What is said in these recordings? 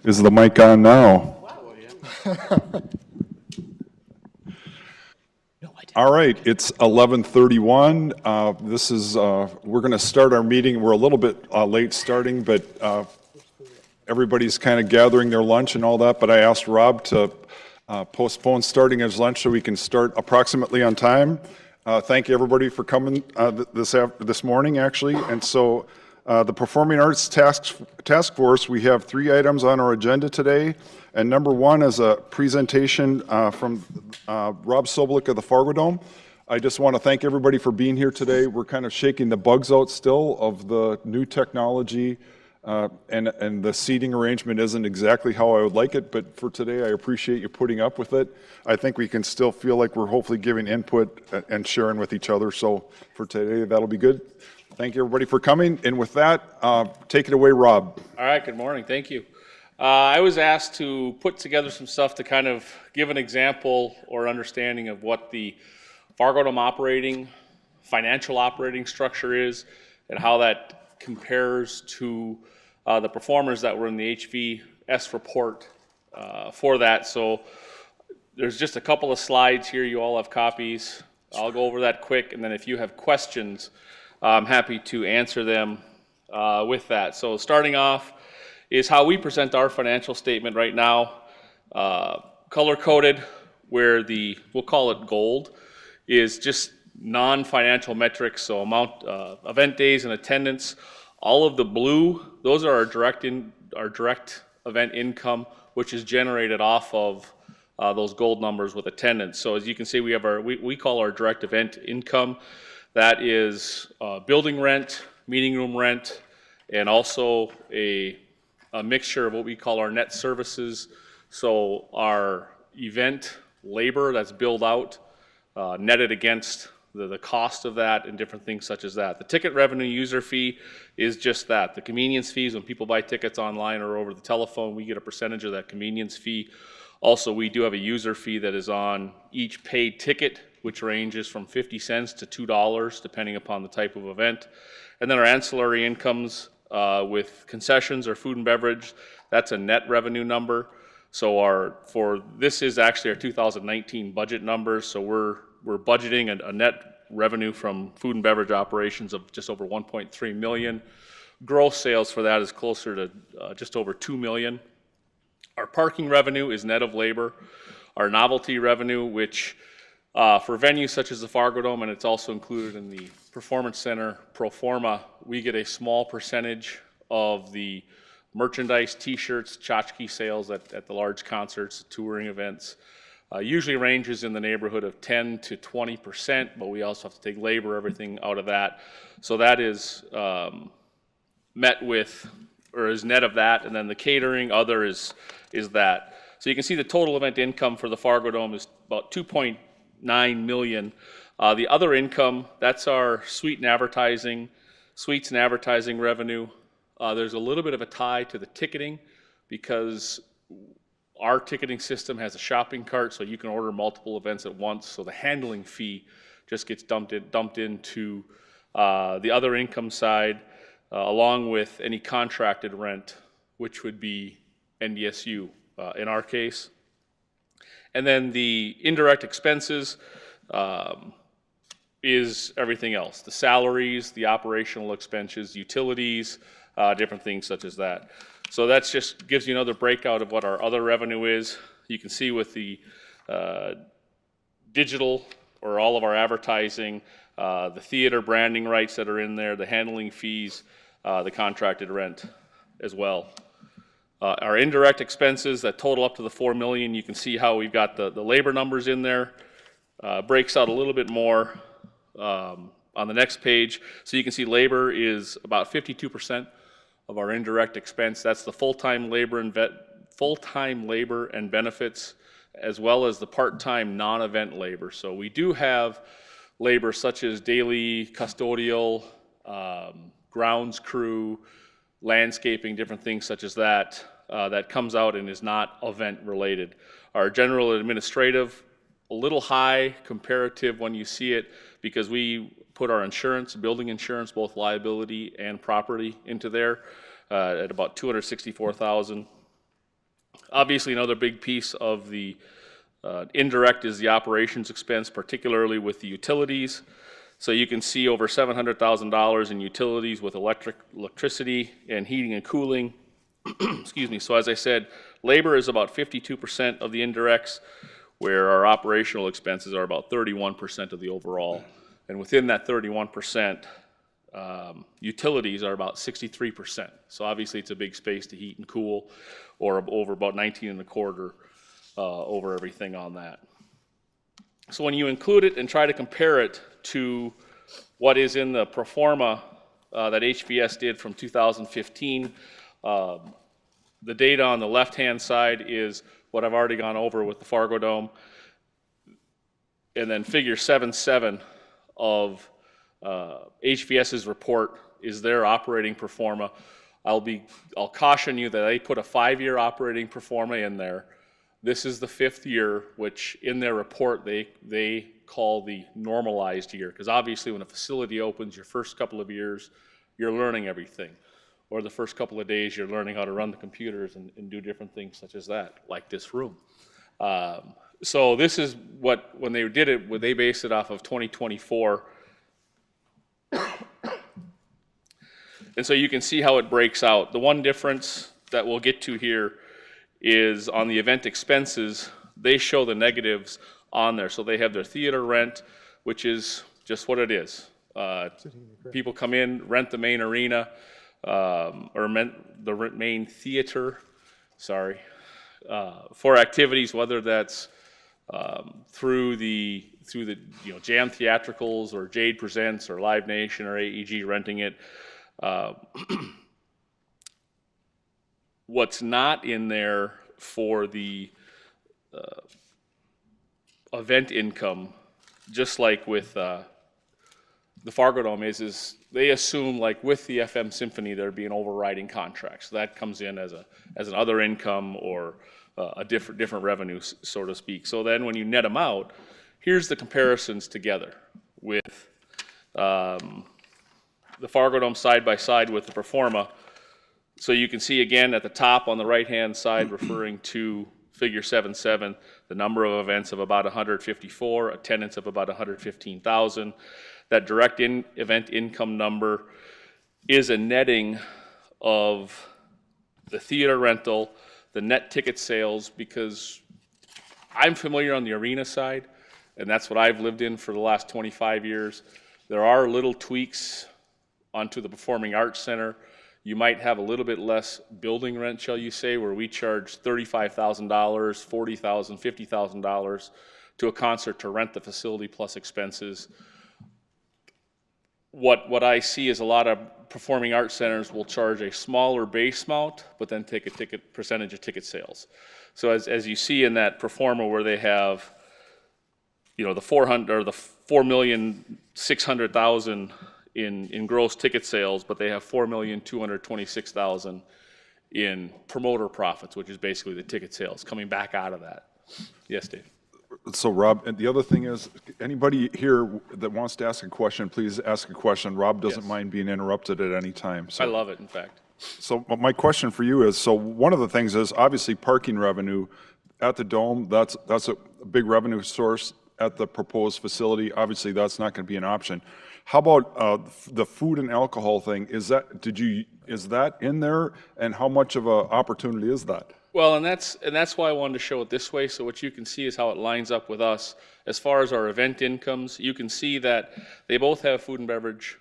Is the mic on now? All right, it's 11:31. We're going to start our meeting. We're a little bit late starting, but everybody's kind of gathering their lunch and all that. But I asked Rob to postpone starting his lunch so we can start approximately on time. Thank you, everybody, for coming this morning, actually. And so the Performing Arts Task Force, we have 3 items on our agenda today. And number 1 is a presentation from Rob Sobolik of the Fargo Dome. I just want to thank everybody for being here today. We're kind of shaking the bugs out still of the new technology, and the seating arrangement isn't exactly how I would like it, but for today, I appreciate you putting up with it. I think we can still feel like we're hopefully giving input and sharing with each other, so for today, that'll be good. Thank you, everybody, for coming, and with that, take it away, Rob. All right, good morning, thank you. I was asked to put together some stuff to kind of give an example or understanding of what the Fargo Dome financial operating structure is and how that compares to the performers that were in the HVS report for that. So there's just a couple of slides here. You all have copies. I'll go over that quick, and then if you have questions, I'm happy to answer them with that. So starting off is how we present our financial statement right now, color-coded, where we'll call it gold, is just non-financial metrics, so event days and attendance. All of the blue, those are our direct event income, which is generated off of those gold numbers with attendance. So as you can see, we have we call our direct event income. That is building rent, meeting room rent, and also a mixture of what we call our net services. So our event labor that's billed out, netted against the cost of that and different things such as that. The ticket revenue user fee is just that. The convenience fees, when people buy tickets online or over the telephone, we get a percentage of that convenience fee. Also, we do have a user fee that is on each paid ticket, which ranges from 50 cents to $2, depending upon the type of event. And then our ancillary incomes with concessions or food and beverage, that's a net revenue number. So this is actually our 2019 budget numbers. So we're budgeting a net revenue from food and beverage operations of just over 1.3 million. Gross sales for that is closer to just over 2 million. Our parking revenue is net of labor. Our novelty revenue, which for venues such as the Fargo Dome, and it's also included in the Performance Center pro forma, we get a small percentage of the merchandise, t-shirts, tchotchke sales at the large concerts, touring events. Usually ranges in the neighborhood of 10 to 20%, but we also have to take labor, everything out of that. So that is met with, or is net of that, and then the catering, other is that. So you can see the total event income for the Fargo Dome is about 2.9 million. The other income, that's our suites and advertising revenue. There's a little bit of a tie to the ticketing because our ticketing system has a shopping cart, so you can order multiple events at once. So the handling fee just gets dumped into the other income side, along with any contracted rent, which would be NDSU in our case. And then the indirect expenses is everything else. The salaries, the operational expenses, utilities, different things such as that. So that just gives you another breakout of what our other revenue is. You can see with the digital or all of our advertising, the theater branding rights that are in there, the handling fees, the contracted rent as well. Our indirect expenses that total up to the 4 million, you can see how we've got the labor numbers in there. Breaks out a little bit more on the next page. So you can see labor is about 52% of our indirect expense. That's the full-time labor and benefits, as well as the part-time non-event labor. So we do have labor such as daily custodial, grounds crew, landscaping, different things such as that, that comes out and is not event related. Our general administrative, a little high comparative when you see it because we put our insurance, building insurance, both liability and property into there at about $264,000. Obviously, another big piece of the indirect is the operations expense, particularly with the utilities. So you can see over $700,000 in utilities with electricity and heating and cooling. Excuse me. So as I said, labor is about 52% of the indirects, where our operational expenses are about 31% of the overall. And within that 31%, utilities are about 63%. So obviously it's a big space to heat and cool, or over about 19 and a quarter over everything on that. So when you include it and try to compare it to what is in the pro forma that HVS did from 2015, the data on the left-hand side is what I've already gone over with the Fargo Dome, and then figure 7.7 of HVS's report is their operating pro forma. I'll caution you that they put a 5-year operating pro forma in there. This is the 5th year, which in their report they call the normalized year, because obviously when a facility opens, your first couple of years, you're learning everything. Or the first couple of days, you're learning how to run the computers and do different things such as that, like this room. So this is what, when they did it, they based it off of 2024. And so you can see how it breaks out. The one difference that we'll get to here is on the event expenses, they show the negatives on there. So they have their theater rent, which is just what it is. People come in, rent the main arena, or the main theater, sorry, for activities, whether that's through the Jam Theatricals or Jade Presents or Live Nation or AEG renting it. What's not in there for the event income, just like with the Fargo Dome, is they assume, like with the FM Symphony, there'd be an overriding contract. So that comes in as an other income or a different revenue, so to speak. So then when you net them out, here's the comparisons together with the Fargo Dome side by side with the pro forma. So you can see again at the top on the right-hand side, referring to figure 7.7, the number of events of about 154, attendance of about 115,000. That direct event income number is a netting of the theater rental, the net ticket sales, because I'm familiar on the arena side, and that's what I've lived in for the last 25 years. There are little tweaks onto the Performing Arts Center. You might have a little bit less building rent, shall you say, where we charge $35,000, $40,000, $50,000 to a concert to rent the facility plus expenses. What I see is a lot of performing arts centers will charge a smaller base amount, but then take a percentage of ticket sales. So as you see in that pro forma where they have, the $4,600,000 in gross ticket sales, but they have $4,226,000 in promoter profits, which is basically the ticket sales coming back out of that. Yes, Dave. So Rob, and the other thing is, anybody here that wants to ask a question, please ask a question. Rob doesn't mind being interrupted at any time. So. I love it, in fact. So my question for you is, so one of the things is obviously parking revenue at the Dome. That's a big revenue source at the proposed facility. Obviously, that's not going to be an option. How about the food and alcohol thing? Is that in there, and how much of an opportunity is that? Well, and that's why I wanted to show it this way. So what you can see is how it lines up with us as far as our event incomes. You can see that they both have food and beverage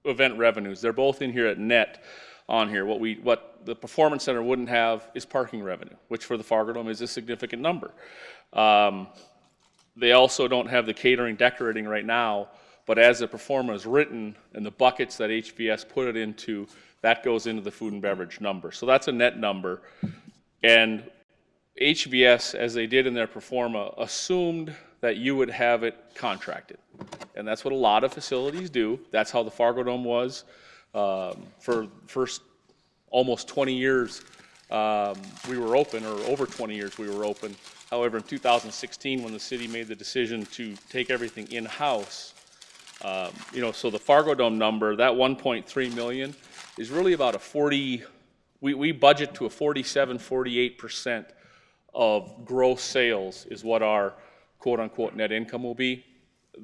event revenues. They're both in here at net on here. What the Performance Center wouldn't have is parking revenue, which for the Fargo Dome is a significant number. They also don't have the catering decorating right now, but as the pro forma is written and the buckets that HVS put it into, that goes into the food and beverage number. So that's a net number. And HVS, as they did in their pro forma, assumed that you would have it contracted. And that's what a lot of facilities do. That's how the Fargo Dome was for first almost 20 years we were open, or over 20 years we were open. However, in 2016, when the city made the decision to take everything in-house, so the Fargo Dome number, that 1.3 million, is really about a 40% we budget to a 47-48% of gross sales is what our quote-unquote net income will be.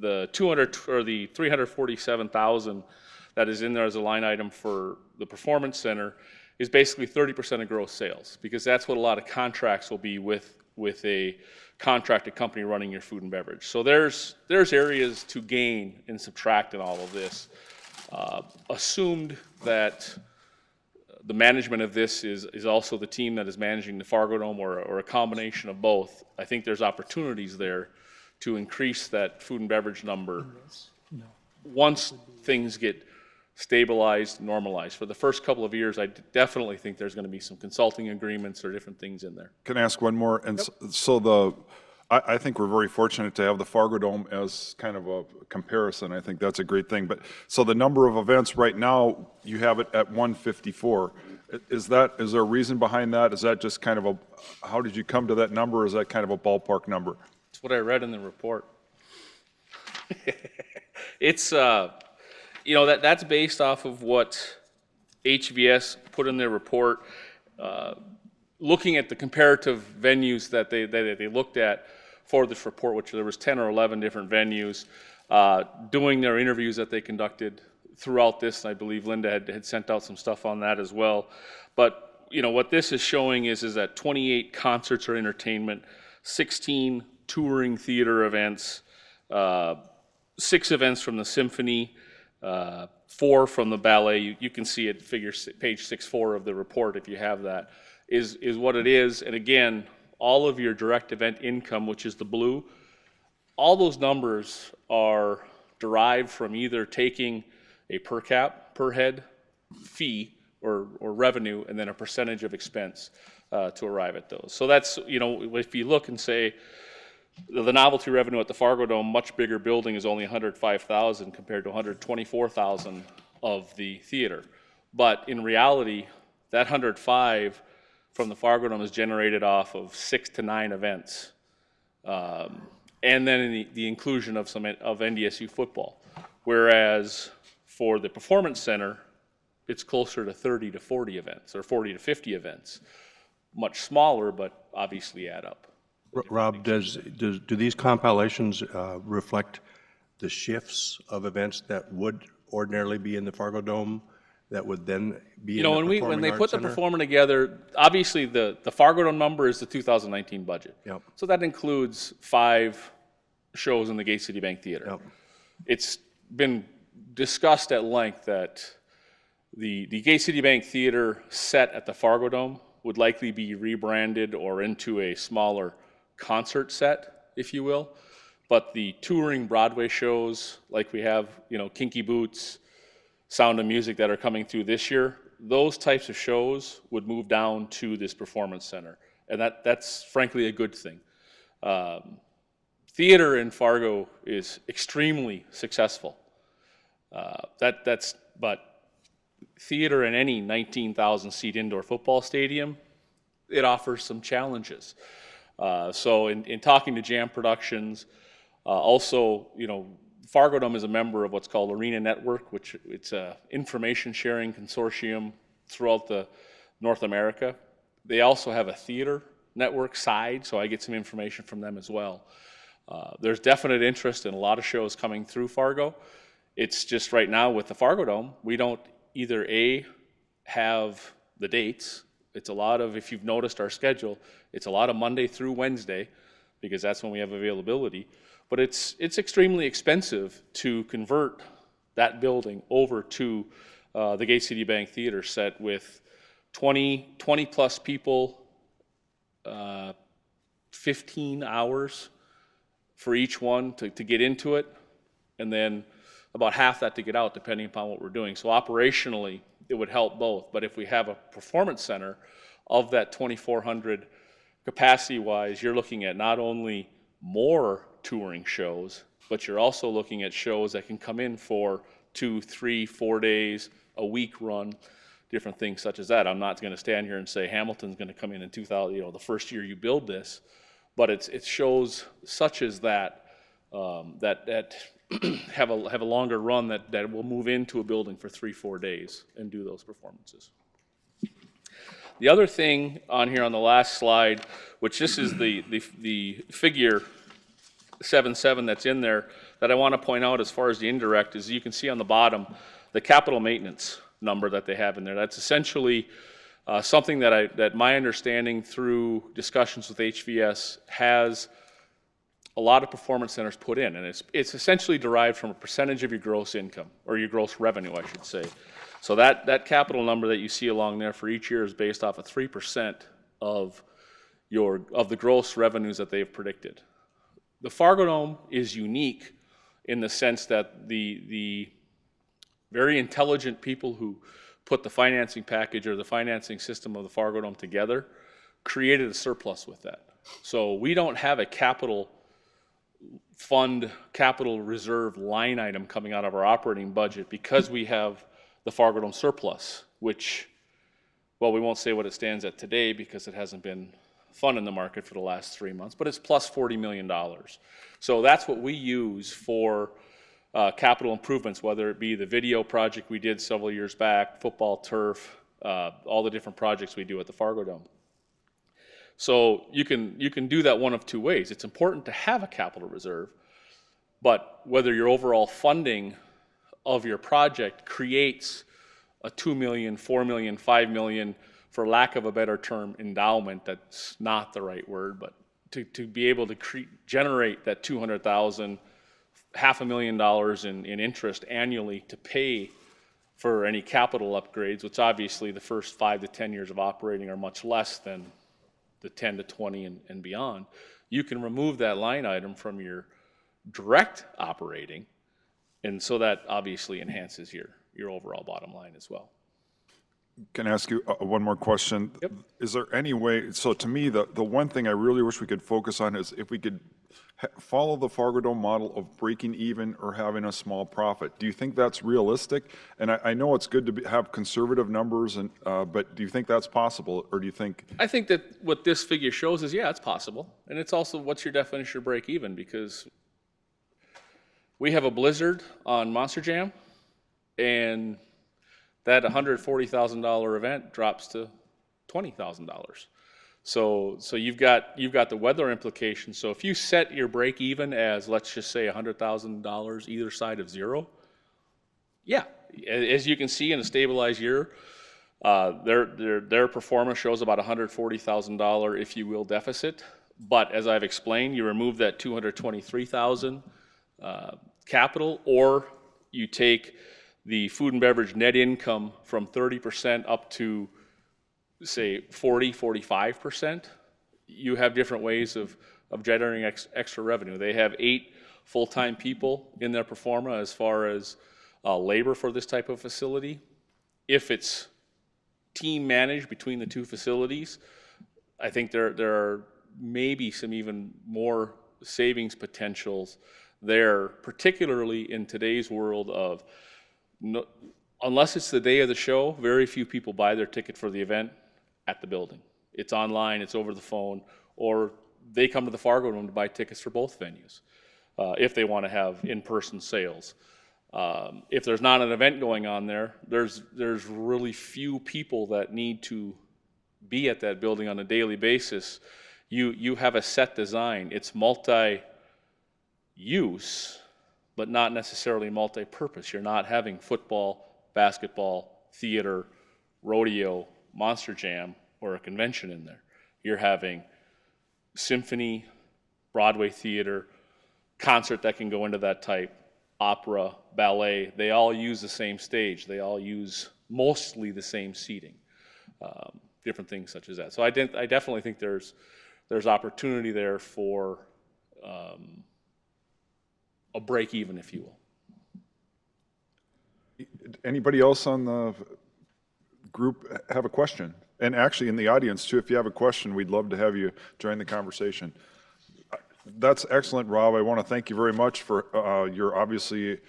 The 347,000 that is in there as a line item for the Performance Center is basically 30% of gross sales, because that's what a lot of contracts will be with a contracted company running your food and beverage. So there's areas to gain and subtract in all of this. Assumed that the management of this is also the team that is managing the Fargo Dome, or a combination of both. I think there's opportunities there to increase that food and beverage number once things get stabilized, normalized. For the first couple of years, I definitely think there's going to be some consulting agreements or different things in there. Can I ask one more? And so I think we're very fortunate to have the Fargo Dome as kind of a comparison. I think that's a great thing. But so the number of events right now, you have it at 154. Is there a reason behind that? Is that just kind of how did you come to that number? Or is that kind of a ballpark number? It's what I read in the report. It's, that's based off of what HVS put in their report, looking at the comparative venues that they looked at for this report, which there was 10 or 11 different venues, doing their interviews that they conducted throughout this. And I believe Linda had sent out some stuff on that as well. But, what this is showing is that 28 concerts or entertainment, 16 touring theater events, 6 events from the symphony, 4 from the ballet. You can see it, page 6.4 of the report if you have that, is what it is. And again, all of your direct event income, which is the blue, all those numbers are derived from either taking a per head fee or revenue, and then a percentage of expense to arrive at those. So that's, if you look and say, the novelty revenue at the Fargo Dome, much bigger building, is only $105,000 compared to $124,000 of the theater. But in reality, that $105,000 from the Fargo Dome is generated off of 6 to 9 events, and then the inclusion of of NDSU football. Whereas for the Performance Center, it's closer to 30 to 40 events, or 40 to 50 events. Much smaller, but obviously add up. Rob, do these compilations reflect the shifts of events that would ordinarily be in the Fargo Dome that would then be in the Performing when they Arts put the Center? Performing together, obviously the Fargo Dome number is the 2019 budget. Yep. So that includes 5 shows in the Gate City Bank Theater. Yep. It's been discussed at length that the Gate City Bank Theater set at the Fargo Dome would likely be rebranded or into a smaller concert set, if you will. But the touring Broadway shows, like we have, Kinky Boots, Sound of Music, that are coming through this year, those types of shows would move down to this Performance Center. And that's frankly a good thing. Theater in Fargo is extremely successful. But theater in any 19,000 seat indoor football stadium, it offers some challenges. So in talking to Jam Productions, also, Fargo Dome is a member of what's called Arena Network, which it's a information sharing consortium throughout the North America. They also have a theater network side, so I get some information from them as well. There's definite interest in a lot of shows coming through Fargo. It's just right now with the Fargo Dome, we don't either have the dates. It's a lot of, if you've noticed our schedule, it's a lot of Monday through Wednesday, because that's when we have availability. But it's extremely expensive to convert that building over to the Gate City Bank Theater set with 20 plus people, 15 hours for each one to get into it, and then about half that to get out, depending upon what we're doing. So operationally, it would help both. But if we have a Performance Center of that 2,400 capacity-wise, you're looking at not only more touring shows, but you're also looking at shows that can come in for 2, 3, 4 days, a week run, different things such as that. I'm not going to stand here and say Hamilton's going to come in 2000, the first year you build this, but it shows such as that that have a longer run that will move into a building for 3, 4 days and do those performances. The other thing on here on the last slide, which this is the figure 7.7 that's in there, that I want to point out as far as the indirect is you can see on the bottom the capital maintenance number that they have in there. That's essentially something that my understanding through discussions with HVS has a lot of performance centers put in, and it's essentially derived from a percentage of your gross income, or your gross revenue, I should say. So that capital number that you see along there for each year is based off of 3% of the gross revenues that they've predicted. The Fargo Dome is unique in the sense that the very intelligent people who put the financing package or the financing system of the Fargo Dome together created a surplus with that. So we don't have a capital fund, capital reserve line item coming out of our operating budget because we have the Fargo Dome surplus, which, well, we won't say what it stands at today because it hasn't been fun in the market for the last 3 months, but it's plus $40 million. So that's what we use for capital improvements, whether it be the video project we did several years back, football turf, all the different projects we do at the Fargo Dome. So you can do that one of two ways. It's important to have a capital reserve, but whether your overall funding of your project creates a $2 million, $4 million, $5 million, for lack of a better term, endowment, that's not the right word, but to be able to generate that $200,000, $500,000 in interest annually to pay for any capital upgrades, which obviously the first 5 to 10 years of operating are much less than the 10 to 20 and beyond. You can remove that line item from your direct operating, and so that obviously enhances your overall bottom line as well. Can I ask you one more question? Yep. Is there any way, so to me, the one thing I really wish we could focus on is if we could follow the Fargo Dome model of breaking even or having a small profit. Do you think that's realistic? And I know it's good to have conservative numbers, but do you think that's possible, or do you think? I think that what this figure shows is, yeah, it's possible. And it's also, what's your definition of break even? Because we have a blizzard on Monster Jam, and that $140,000 event drops to $20,000. So you've got the weather implications. So if you set your break even as, let's just say, $100,000 either side of zero, yeah, as you can see in a stabilized year, their performance shows about $140,000, if you will, deficit. But as I've explained, you remove that $223,000 capital, or you take the food and beverage net income from 30% up to, say, 40, 45%, you have different ways of generating extra revenue. They have 8 full-time people in their performa as far as labor for this type of facility. If it's team managed between the two facilities, I think there are maybe some even more savings potentials there, particularly in today's world of, unless it's the day of the show, very few people buy their ticket for the event at the building. It's online, it's over the phone, or they come to the Fargo Dome to buy tickets for both venues if they want to have in-person sales. If there's not an event going on there, there's really few people that need to be at that building on a daily basis. You have a set design. It's multi-use, but not necessarily multi-purpose. You're not having football, basketball, theater, rodeo, Monster Jam, or a convention in there. You're having symphony, Broadway theater, concert that can go into that type, opera, ballet. They all use the same stage. They all use mostly the same seating, different things such as that. So I definitely think there's opportunity there for a break even, if you will. Anybody else on the group have a question? And actually in the audience too, if you have a question, we'd love to have you join the conversation. That's excellent, Rob. I want to thank you very much for, you're obviously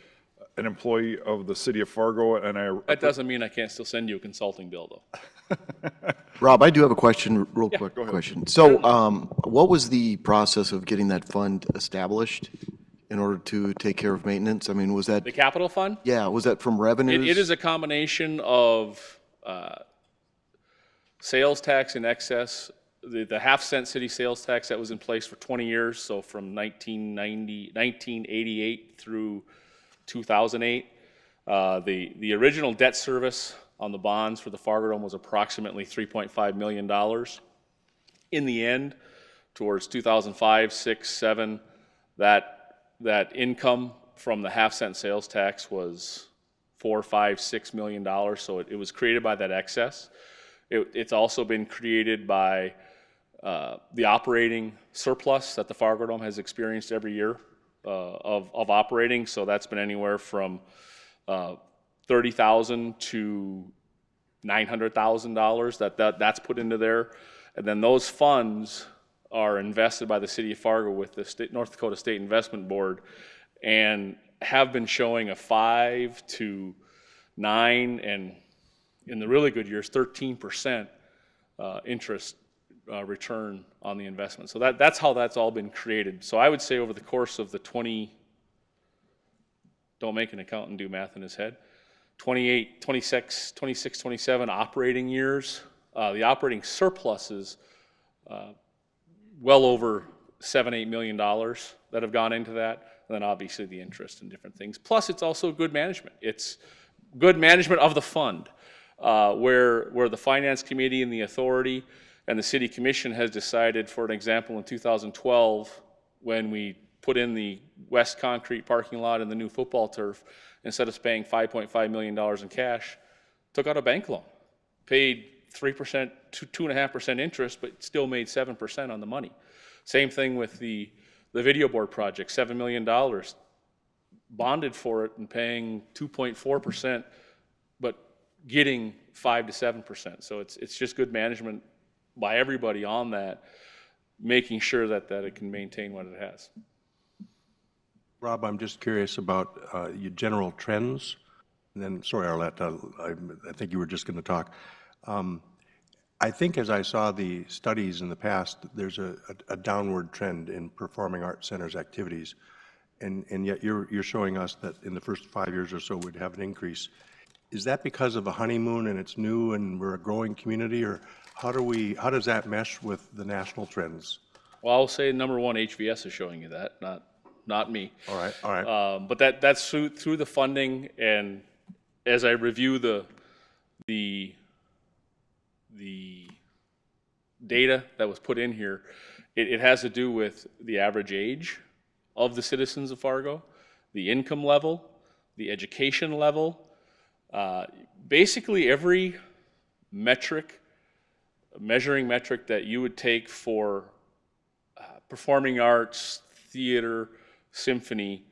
an employee of the city of Fargo, and That doesn't mean I can't still send you a consulting bill, though. Rob, I do have a question, real quick go ahead. question. So what was the process of getting that fund established in order to take care of maintenance? I mean, was that, The capital fund? yeah, was that from revenues? It is a combination of Sales tax in excess, the half-cent city sales tax that was in place for 20 years, so from 1988 through 2008. The original debt service on the bonds for the Fargo Dome was approximately $3.5 million. In the end, towards 2005, 6, 7, that income from the half-cent sales tax was $4, $5, $6 million, so it was created by that excess. It's also been created by the operating surplus that the Fargo Dome has experienced every year of operating. So that's been anywhere from $30,000 to $900,000 that's put into there. And then those funds are invested by the city of Fargo with the North Dakota State Investment Board and have been showing a 5 to 9 and in the really good years 13% interest return on the investment. So that's how that's all been created. So I would say over the course of the don't make an accountant do math in his head, 28, 26, 27 operating years, the operating surpluses well over $7-8 million that have gone into that, and then obviously the interest and different things. Plus, it's also good management. It's good management of the fund, where the finance committee and the authority and the city commission has decided, for an example, in 2012, when we put in the West Concrete parking lot and the new football turf, instead of paying $5.5 million in cash, took out a bank loan, paid 3% to 2.5% interest, but still made 7% on the money. Same thing with the video board project, $7 million, bonded for it and paying 2.4%, but getting 5 to 7%. So it's just good management by everybody on that, making sure that it can maintain what it has. Rob, I'm just curious about your general trends. And then, sorry, Arlette, I think you were just going to talk. I think as I saw the studies in the past, there's a downward trend in performing arts centers activities. And yet you're showing us that in the first 5 years or so we'd have an increase. Is that because of a honeymoon and it's new and we're a growing community, or how does that mesh with the national trends? Well, I'll say number one, HVS is showing you that, not me. All right. But that's through the funding, and as I review the data that was put in here, it has to do with the average age of the citizens of Fargo, the income level, the education level, basically every measuring metric that you would take for performing arts, theater, symphony.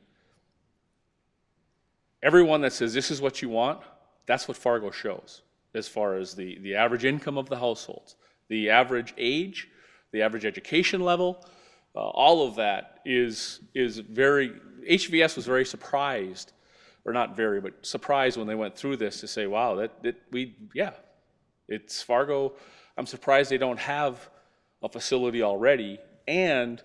Everyone that says this is what you want, that's what Fargo shows as far as the average income of the households, the average age, the average education level, all of that is very, HVS was very surprised, or not very, but surprised when they went through this to say, wow, it's Fargo. I'm surprised they don't have a facility already. And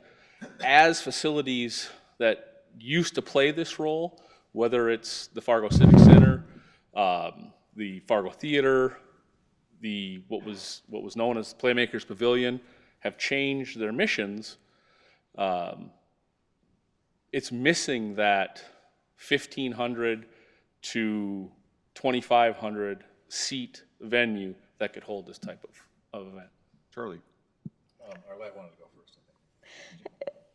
as facilities that used to play this role, whether it's the Fargo Civic Center, the Fargo Theater, what was known as Playmakers Pavilion, have changed their missions, it's missing that 1,500 to 2,500 seat venue that could hold this type of event. Charlie. Arlette wanted to go first, I think.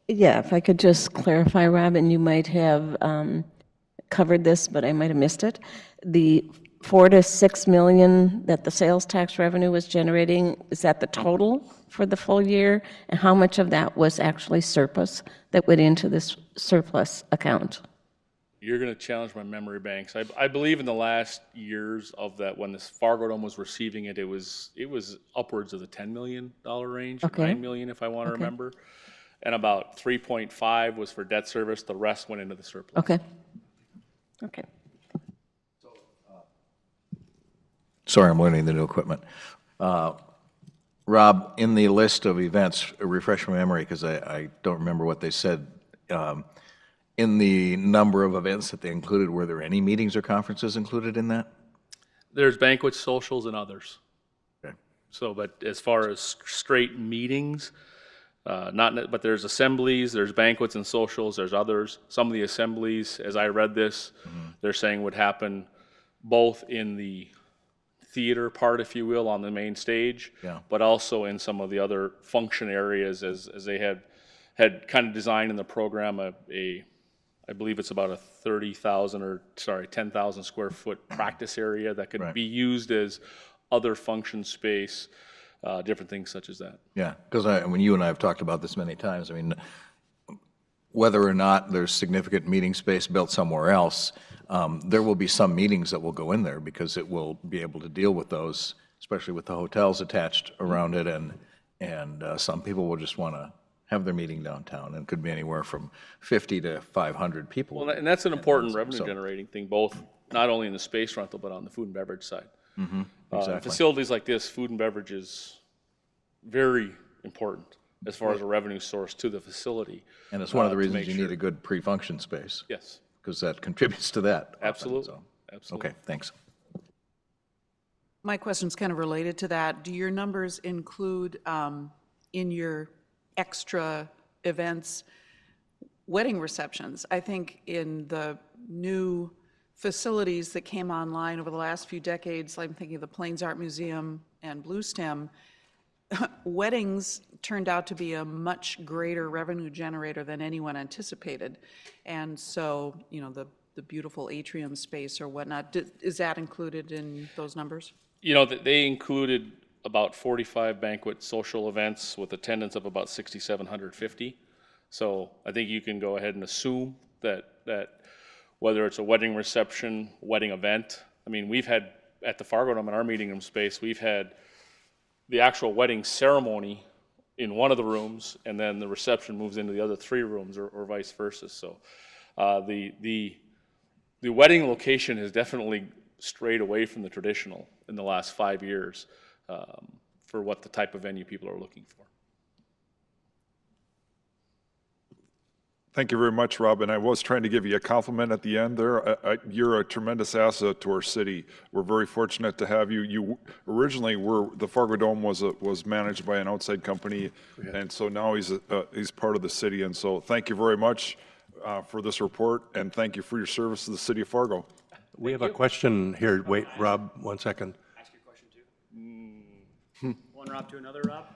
Yeah, if I could just clarify, Rob, and you might have covered this, but I might have missed it. The 4 to 6 million that the sales tax revenue was generating, is that the total for the full year? And how much of that was actually surplus that went into this surplus account? You're going to challenge my memory banks. I believe in the last years of that, when this Fargo Dome was receiving it, it was upwards of the $10 million range, Okay. $9 million if I want to remember. And about 3.5 was for debt service. The rest went into the surplus. Okay. Okay. Sorry, I'm learning the new equipment. Rob, in the list of events, refresh my memory because I don't remember what they said. In the number of events that they included, were there any meetings or conferences included in that? There's banquets, socials, and others. Okay. So, but as far as straight meetings, but there's assemblies, there's banquets and socials, there's others. Some of the assemblies, as I read this, they're saying would happen both in the theater part, if you will, on the main stage, Yeah. but also in some of the other function areas as they had kind of designed in the program I believe it's about a 10,000 square foot practice area that could Right. be used as other function space, different things such as that. Yeah, because when you and I have talked about this many times, I mean, whether or not there's significant meeting space built somewhere else, there will be some meetings that will go in there because it will be able to deal with those, especially with the hotels attached around it, and some people will just want to have their meeting downtown, and it could be anywhere from 50 to 500 people. Well, and that's an important revenue generating thing, both, not only in the space rental, but on the food and beverage side. Exactly. Facilities like this, food and beverage is very important as far as a revenue source to the facility. And it's one of the to reasons make you sure. need a good pre-function space, Yes, because that contributes to that. often, absolutely, so. absolutely. Okay, thanks. My question's kind of related to that. Do your numbers include, in your extra events, wedding receptions? I think in the new facilities that came online over the last few decades, I'm thinking of the Plains Art Museum and Blue Stem, weddings turned out to be a much greater revenue generator than anyone anticipated. And so, you know, the beautiful atrium space or whatnot, is that included in those numbers? You know, they included about 45 banquet social events with attendance of about 6,750. So I think you can go ahead and assume that whether it's a wedding reception, wedding event, I mean, we've had, at the Fargo Dome in our meeting room space, we've had the actual wedding ceremony in one of the rooms, and then the reception moves into the other 3 rooms, or vice versa. So the wedding location has definitely strayed away from the traditional in the last 5 years for what the type of venue people are looking for. Thank you very much, Rob, and I was trying to give you a compliment at the end there. You're a tremendous asset to our city. We're very fortunate to have you. You originally the Fargo Dome was managed by an outside company, and so now he's part of the city. And so thank you very much for this report, and thank you for your service to the city of Fargo. We have a question here. Wait, Rob, 1 second. Ask your question too? One Rob to another Rob?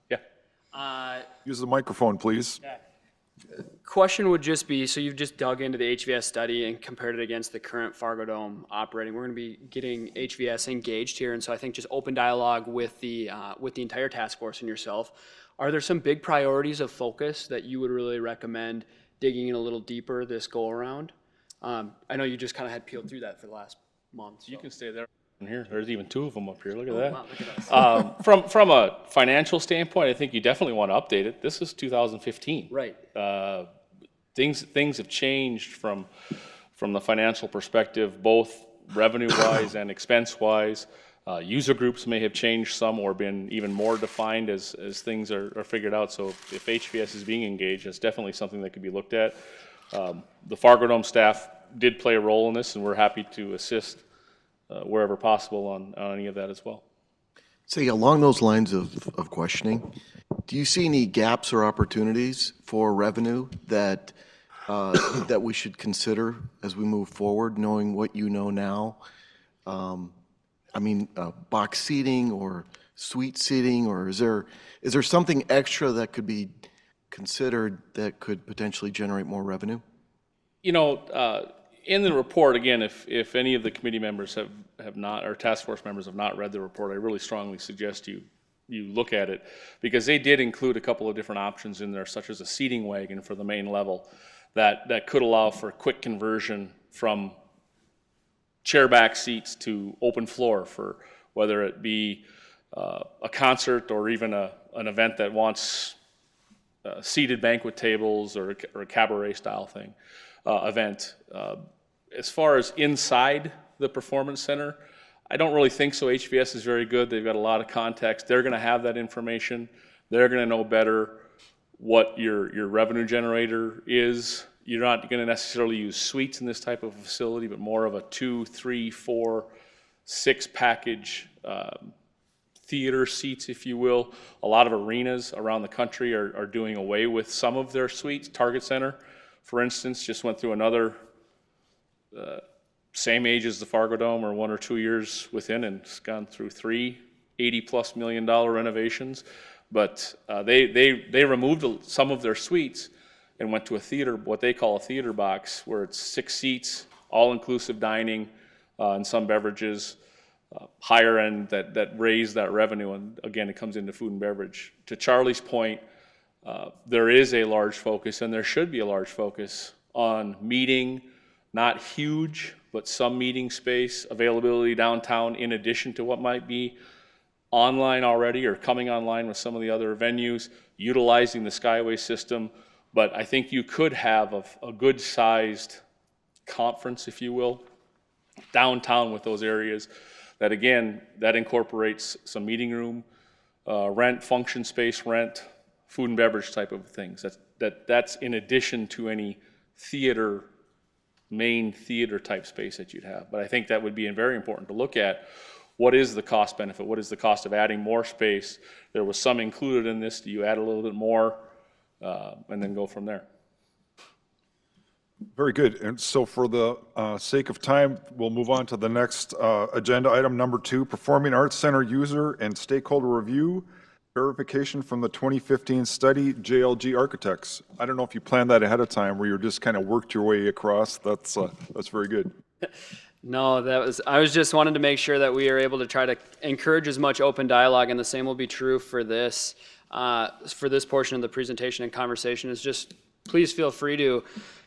Yeah. Use the microphone, please. Question would just be, so you've just dug into the HVS study and compared it against the current Fargo Dome operating. We're going to be getting HVS engaged here, and so I think just open dialogue with the entire task force and yourself. Are there some big priorities of focus that you would really recommend digging in a little deeper this go around? I know you just kind of had peeled through that for the last month. So. You can stay there. Here, there's even 2 of them up here. Look at that. Wow, look at us. From a financial standpoint, I think you definitely want to update it. This is 2015. Right. Things have changed from the financial perspective, both revenue-wise and expense-wise. User groups may have changed some or been even more defined as things are figured out. So if HVS is being engaged, that's definitely something that could be looked at. The Fargo Dome staff did play a role in this, and we're happy to assist wherever possible on any of that as well. Say, along those lines of questioning, do you see any gaps or opportunities for revenue that that we should consider as we move forward, knowing what you know now? I mean, box seating or suite seating, or is there something extra that could be considered that could potentially generate more revenue? You know, in the report, again, if any of the committee members have not, or task force members have not read the report, I really strongly suggest you look at it, because they did include a couple of different options in there, such as a seating wagon for the main level that could allow for quick conversion from chair back seats to open floor for whether it be a concert or even an event that wants seated banquet tables or a cabaret style thing. Event. As far as inside the performance center, I don't really think so. HVS is very good. They've got a lot of context. They're going to have that information. They're going to know better what your revenue generator is. You're not going to necessarily use suites in this type of facility, but more of a 2, 3, 4, 6 package theater seats, if you will. A lot of arenas around the country are doing away with some of their suites. Target Center, for instance, just went through another same age as the Fargo Dome, or 1 or 2 years within, and it's gone through 3 $80+ million renovations. But they removed some of their suites and went to a theater, what they call a theater box, where it's 6 seats, all-inclusive dining, and some beverages, higher end that raise that revenue. And again, it comes into food and beverage. To Charlie's point, there is a large focus, and there should be a large focus on meeting, not huge, but some meeting space availability downtown, in addition to what might be online already or coming online with some of the other venues, utilizing the Skyway system. But I think you could have a good-sized conference, if you will, downtown with those areas that, again, that incorporates some meeting room, rent, function space rent, food and beverage type of things. That's in addition to any theater, main theater type space that you'd have. But I think that would be very important to look at. What is the cost benefit? What is the cost of adding more space? There was some included in this. Do you add a little bit more? And then go from there. Very good. And so for the sake of time, we'll move on to the next agenda item, number 2, Performing Arts Center User and Stakeholder Review, verification from the 2015 study, JLG Architects. I don't know if you planned that ahead of time, where you just kind of worked your way across. That's very good. No, I was just wanting to make sure that we are able to try to encourage as much open dialogue, and the same will be true for this portion of the presentation and conversation. Is just please feel free to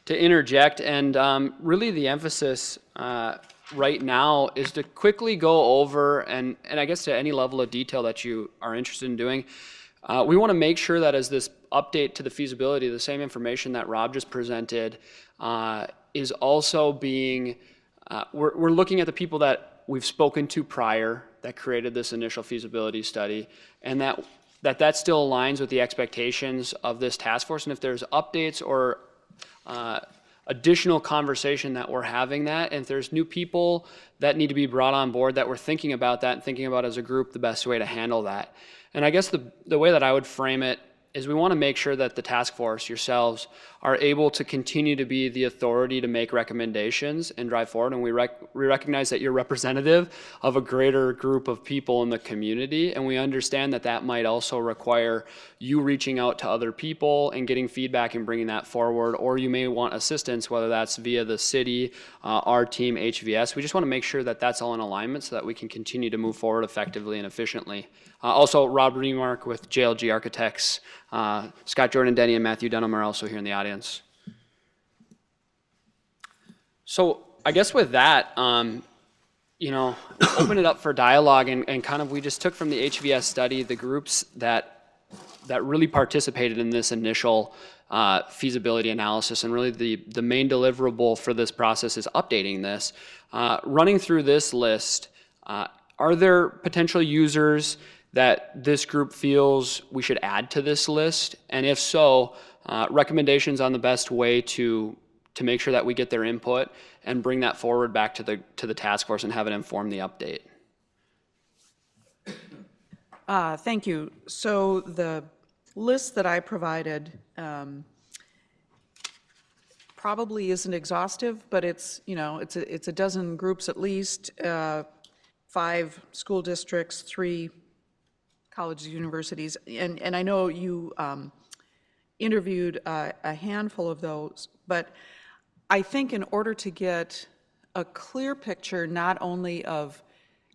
interject, and really the emphasis right now is to quickly go over, and I guess to any level of detail that you are interested in doing. We want to make sure that as this update to the feasibility, the same information that Rob just presented is also being, we're looking at the people that we've spoken to prior that created this initial feasibility study, and that still aligns with the expectations of this task force. And if there's updates or additional conversation that we're having that, and if there's new people that need to be brought on board, that we're thinking about that and thinking about as a group the best way to handle that. And I guess the way that I would frame it is we want to make sure that the task force, yourselves, are able to continue to be the authority to make recommendations and drive forward. And we recognize that you're representative of a greater group of people in the community, and we understand that that might also require you reaching out to other people and getting feedback and bringing that forward, or you may want assistance, whether that's via the city, our team, HVS. We just want to make sure that that's all in alignment so that we can continue to move forward effectively and efficiently. Also, Rob Remark with JLG Architects, Scott Jordan Denny, and Matthew Dunham are also here in the audience. So I guess with that, open it up for dialogue, and kind of we just took from the HVS study the groups that really participated in this initial feasibility analysis, and really the main deliverable for this process is updating this. Running through this list, are there potential users that this group feels we should add to this list? And if so, recommendations on the best way to make sure that we get their input and bring that forward back to the task force and have it inform the update. Thank you. So the list that I provided probably isn't exhaustive, but it's a dozen groups at least, 5 school districts, 3 colleges, universities, and I know you interviewed a handful of those, but I think in order to get a clear picture not only of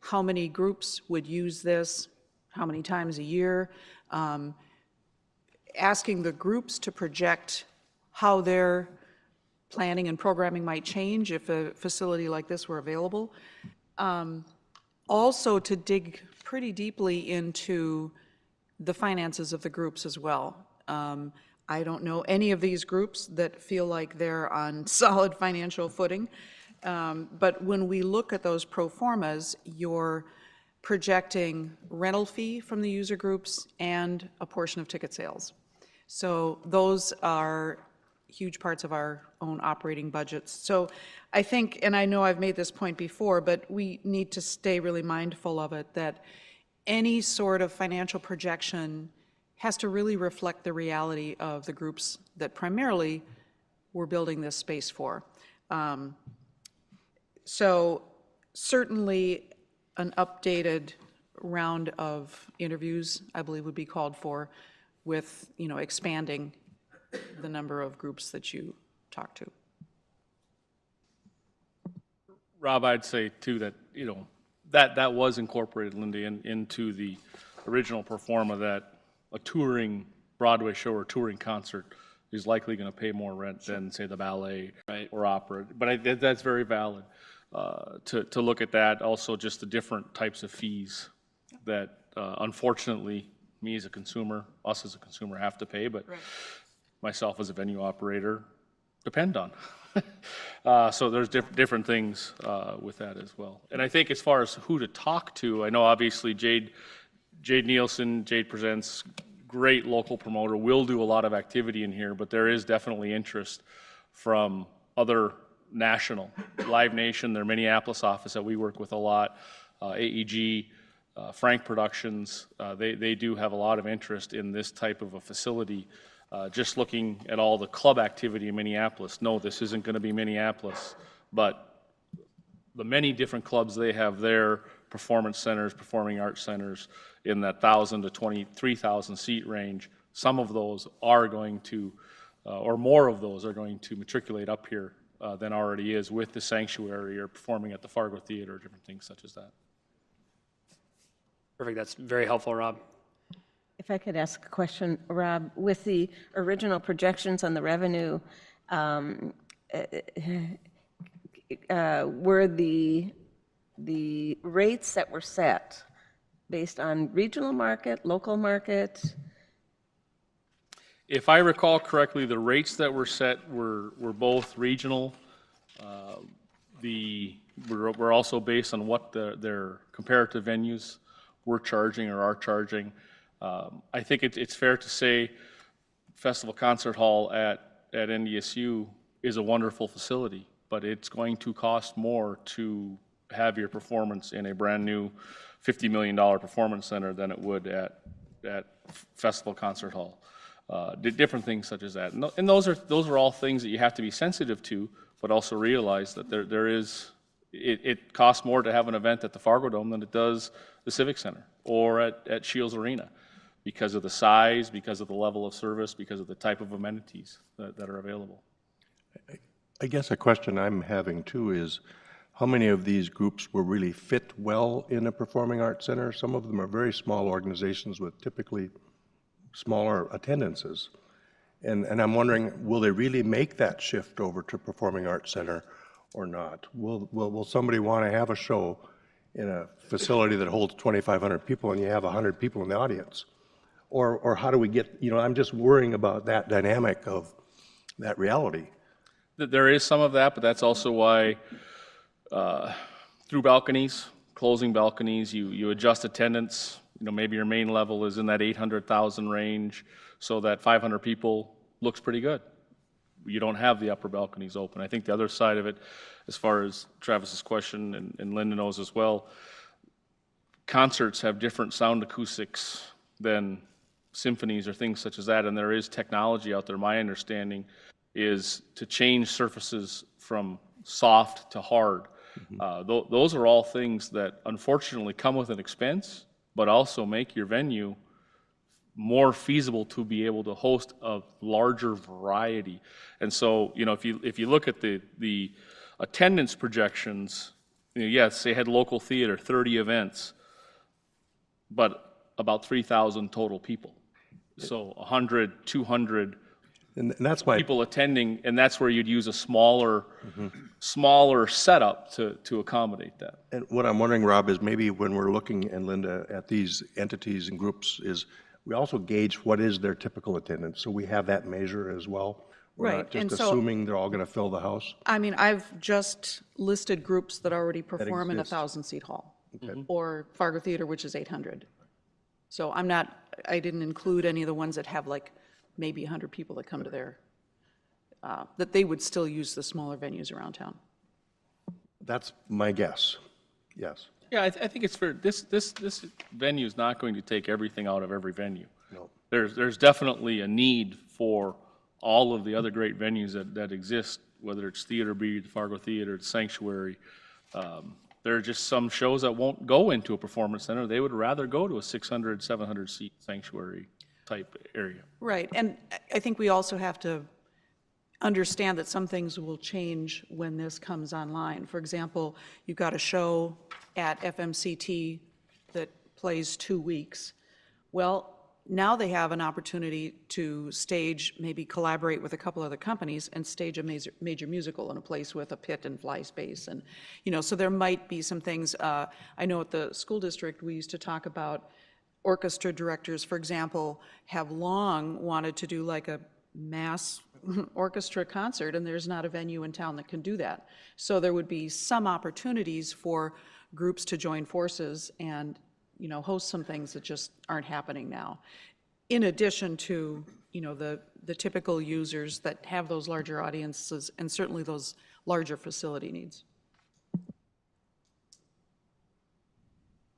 how many groups would use this, how many times a year, asking the groups to project how their planning and programming might change if a facility like this were available. Also to dig pretty deeply into the finances of the groups as well. I don't know any of these groups that feel like they're on solid financial footing, but when we look at those pro formas, you're projecting rental fee from the user groups and a portion of ticket sales. So those are huge parts of our own operating budgets. So I think, and I know I've made this point before, but we need to stay really mindful of it, that any sort of financial projection has to really reflect the reality of the groups that primarily we're building this space for. So certainly an updated round of interviews, I believe, would be called for with, expanding the number of groups that you talk to. Rob, I'd say too that, that was incorporated, Linda, into the original pro forma, that a touring Broadway show or touring concert is likely going to pay more rent than, say, the ballet or opera. But that's very valid to look at that. Also, just the different types of fees that, unfortunately, me as a consumer, us as a consumer have to pay, but myself as a venue operator depend on. So there's different things with that as well. And I think as far as who to talk to, I know obviously Jade Nielsen, Jade Presents, great local promoter, will do a lot of activity in here, but there is definitely interest from other national, Live Nation, their Minneapolis office that we work with a lot, AEG, Frank Productions, they do have a lot of interest in this type of a facility. Just looking at all the club activity in Minneapolis, no, this isn't going to be Minneapolis, but the many different clubs they have there, performance centers, performing arts centers, in that 1,000 to 23,000 seat range, some of those are going to, or more of those are going to matriculate up here than already is with the sanctuary or performing at the Fargo Theater, or different things such as that. Perfect, that's very helpful, Rob. If I could ask a question, Rob, with the original projections on the revenue, were the rates that were set based on regional market, local market? If I recall correctly, the rates that were set were both regional. Were also based on what their comparative venues were charging or are charging. I think it's fair to say Festival Concert Hall at NDSU is a wonderful facility, but it's going to cost more to have your performance in a brand new $50 million performance center than it would at Festival Concert Hall. Different things such as that. And those are all things that you have to be sensitive to, but also realize that it costs more to have an event at the Fargo Dome than it does the Civic Center or at Shields Arena, because of the size, because of the level of service, because of the type of amenities that are available. I guess a question I'm having too is, how many of these groups will really fit well in a performing arts center? Some of them are very small organizations with typically smaller attendances. And I'm wondering, will they really make that shift over to performing arts center or not? Will somebody want to have a show in a facility that holds 2,500 people and you have 100 people in the audience? Or how do we get, I'm just worrying about that dynamic of that reality. There is some of that, but that's also why through balconies, closing balconies, you adjust attendance. Maybe your main level is in that 800,000 range, so that 500 people looks pretty good. You don't have the upper balconies open. I think the other side of it, as far as Travis's question, and Linda knows as well, concerts have different sound acoustics than symphonies or things such as that, and there is technology out there. My understanding is to change surfaces from soft to hard. Those are all things that unfortunately come with an expense, but also make your venue more feasible to be able to host a larger variety. And so, if you look at the attendance projections, yes, they had local theater, 30 events, but about 3,000 total people. So 100, 200 and that's my people attending, and that's where you'd use a smaller setup to accommodate that. And what I'm wondering, Rob, is maybe when we're looking, and Linda, at these entities and groups, is we also gauge what is their typical attendance, so we have that measure as well. We're not just assuming they're all going to fill the house. I mean, I've just listed groups that already perform in a 1,000-seat hall, or Fargo Theater, which is 800. So I didn't include any of the ones that have like maybe 100 people that come to their, that they would still use the smaller venues around town. That's my guess, yes. Yeah, I think it's fair. This venue is not going to take everything out of every venue. No. There's definitely a need for all of the other great venues that exist, whether it's Theater B, the Fargo Theater, the Sanctuary. There are just some shows that won't go into a performance center. They would rather go to a 600, 700 seat Sanctuary type area. Right, and I think we also have to understand that some things will change when this comes online. For example, you've got a show at FMCT that plays 2 weeks. Well, now they have an opportunity to stage, maybe collaborate with a couple other companies and stage a major musical in a place with a pit and fly space. And, so there might be some things. I know at the school district, we used to talk about orchestra directors, for example, have long wanted to do like a mass orchestra concert, and there's not a venue in town that can do that. So there would be some opportunities for groups to join forces and host some things that just aren't happening now. In addition to, the typical users that have those larger audiences and certainly those larger facility needs.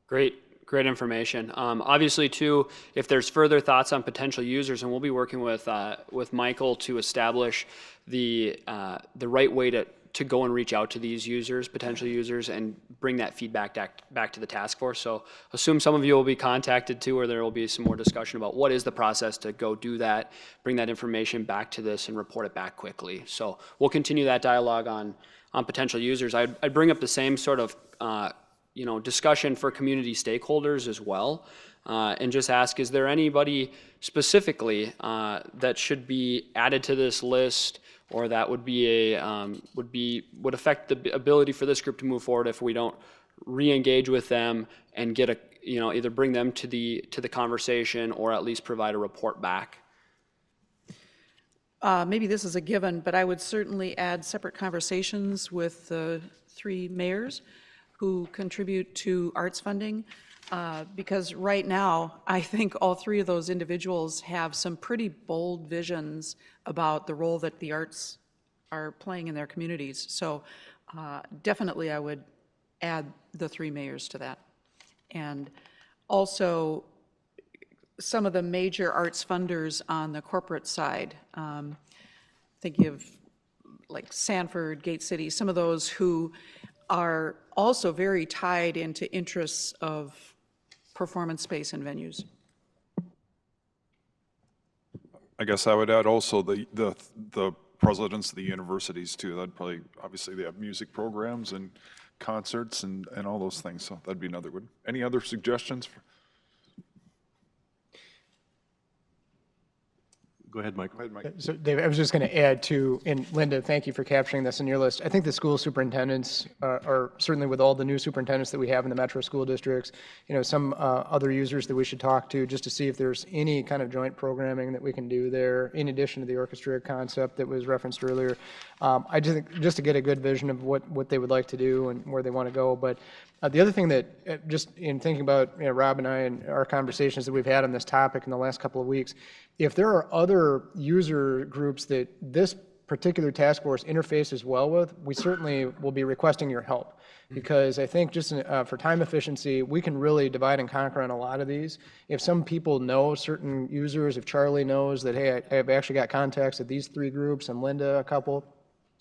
Great information. Obviously, too, if there's further thoughts on potential users, and we'll be working with Michael to establish the right way to go and reach out to these users, potential users, and bring that feedback back to the task force. So assume some of you will be contacted too, or there will be some more discussion about what is the process to go do that, bring that information back to this and report it back quickly. So we'll continue that dialogue on potential users. I'd bring up the same sort of discussion for community stakeholders as well, and just ask, is there anybody specifically that should be added to this list, or that would be would affect the ability for this group to move forward if we don't re-engage with them and get either bring them to the conversation or at least provide a report back? Maybe this is a given, but I would certainly add separate conversations with the 3 mayors who contribute to arts funding, because right now, I think all 3 of those individuals have some pretty bold visions about the role that the arts are playing in their communities. So definitely I would add the 3 mayors to that. And also some of the major arts funders on the corporate side, thinking of like Sanford, Gate City, some of those who are also very tied into interests of performance space and venues. I guess I would add also the presidents of the universities too. That'd probably, obviously they have music programs and concerts and all those things, so that'd be another one. Any other suggestions? Go ahead, Mike. So Dave, I was just going to add to, and Linda, thank you for capturing this in your list. I think the school superintendents are certainly, with all the new superintendents that we have in the metro school districts, some other users that we should talk to just to see if there's any kind of joint programming that we can do there in addition to the orchestra concept that was referenced earlier. I just think just to get a good vision of what they would like to do and where they want to go. But the other thing that, just in thinking about Rob and I and our conversations that we've had on this topic in the last couple of weeks, if there are other user groups that this particular task force interfaces well with, we certainly will be requesting your help. Because I think just for time efficiency, we can really divide and conquer on a lot of these. If some people know certain users, if Charlie knows that, hey, I've actually got contacts at these 3 groups and Linda a couple,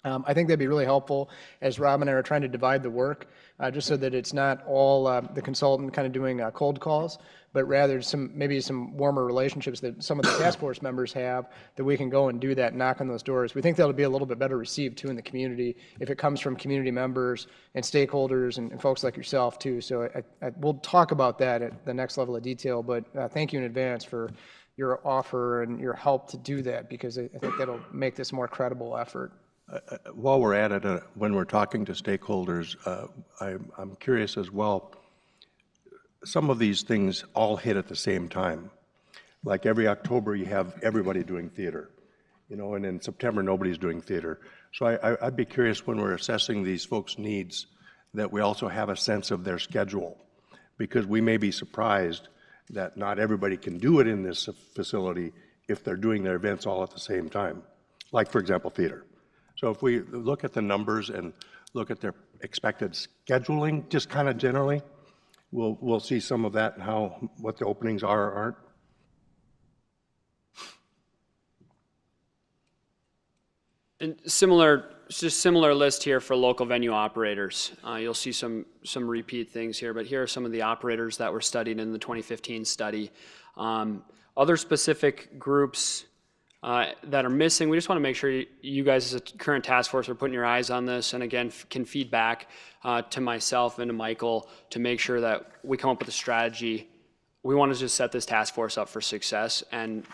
I think that'd be really helpful as Rob and I are trying to divide the work, just so that it's not all the consultant kind of doing cold calls, but rather maybe some warmer relationships that some of the task force members have, that we can go and do that, knock on those doors. We think that'll be a little bit better received too in the community if it comes from community members and stakeholders and folks like yourself too. So we'll talk about that at the next level of detail, but thank you in advance for your offer and your help to do that, because I think that'll make this a more credible effort. While we're at it, when we're talking to stakeholders, I'm curious as well, some of these things all hit at the same time. Like every October, you have everybody doing theater, and in September, nobody's doing theater. So I'd be curious, when we're assessing these folks' needs, that we also have a sense of their schedule, because we may be surprised that not everybody can do it in this facility if they're doing their events all at the same time, like, for example, theater. So if we look at the numbers and look at their expected scheduling, just kind of generally, we'll see some of that and what the openings are or aren't? And similar list here for local venue operators. You'll see some repeat things here, but here are some of the operators that were studied in the 2015 study. Other specific groups that are missing, we just want to make sure you guys as a current task force are putting your eyes on this, and again, can feed back to myself and to Michael to make sure that we come up with a strategy. We want to just set this task force up for success and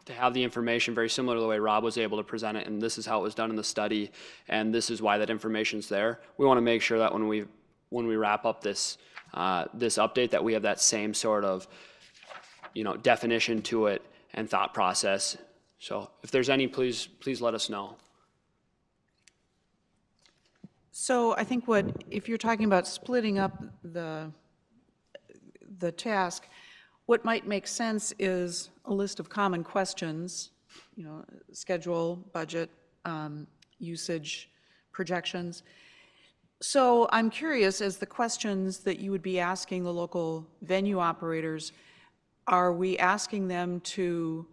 to have the information very similar to the way Rob was able to present it, and this is how it was done in the study, and this is why that information's there. We want to make sure that when we wrap up this update, that we have that same sort of definition to it and thought process. So if there's any, please let us know. So I think if you're talking about splitting up the task, what might make sense is a list of common questions, schedule, budget, usage, projections. So I'm curious, as the questions that you would be asking the local venue operators, are we asking them to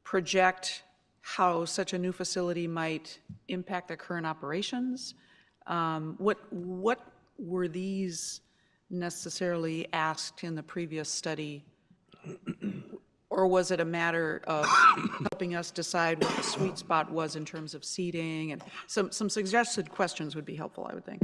project how such a new facility might impact their current operations? What were these necessarily asked in the previous study? Or was it a matter of helping us decide what the sweet spot was in terms of seating? And some suggested questions would be helpful, I would think.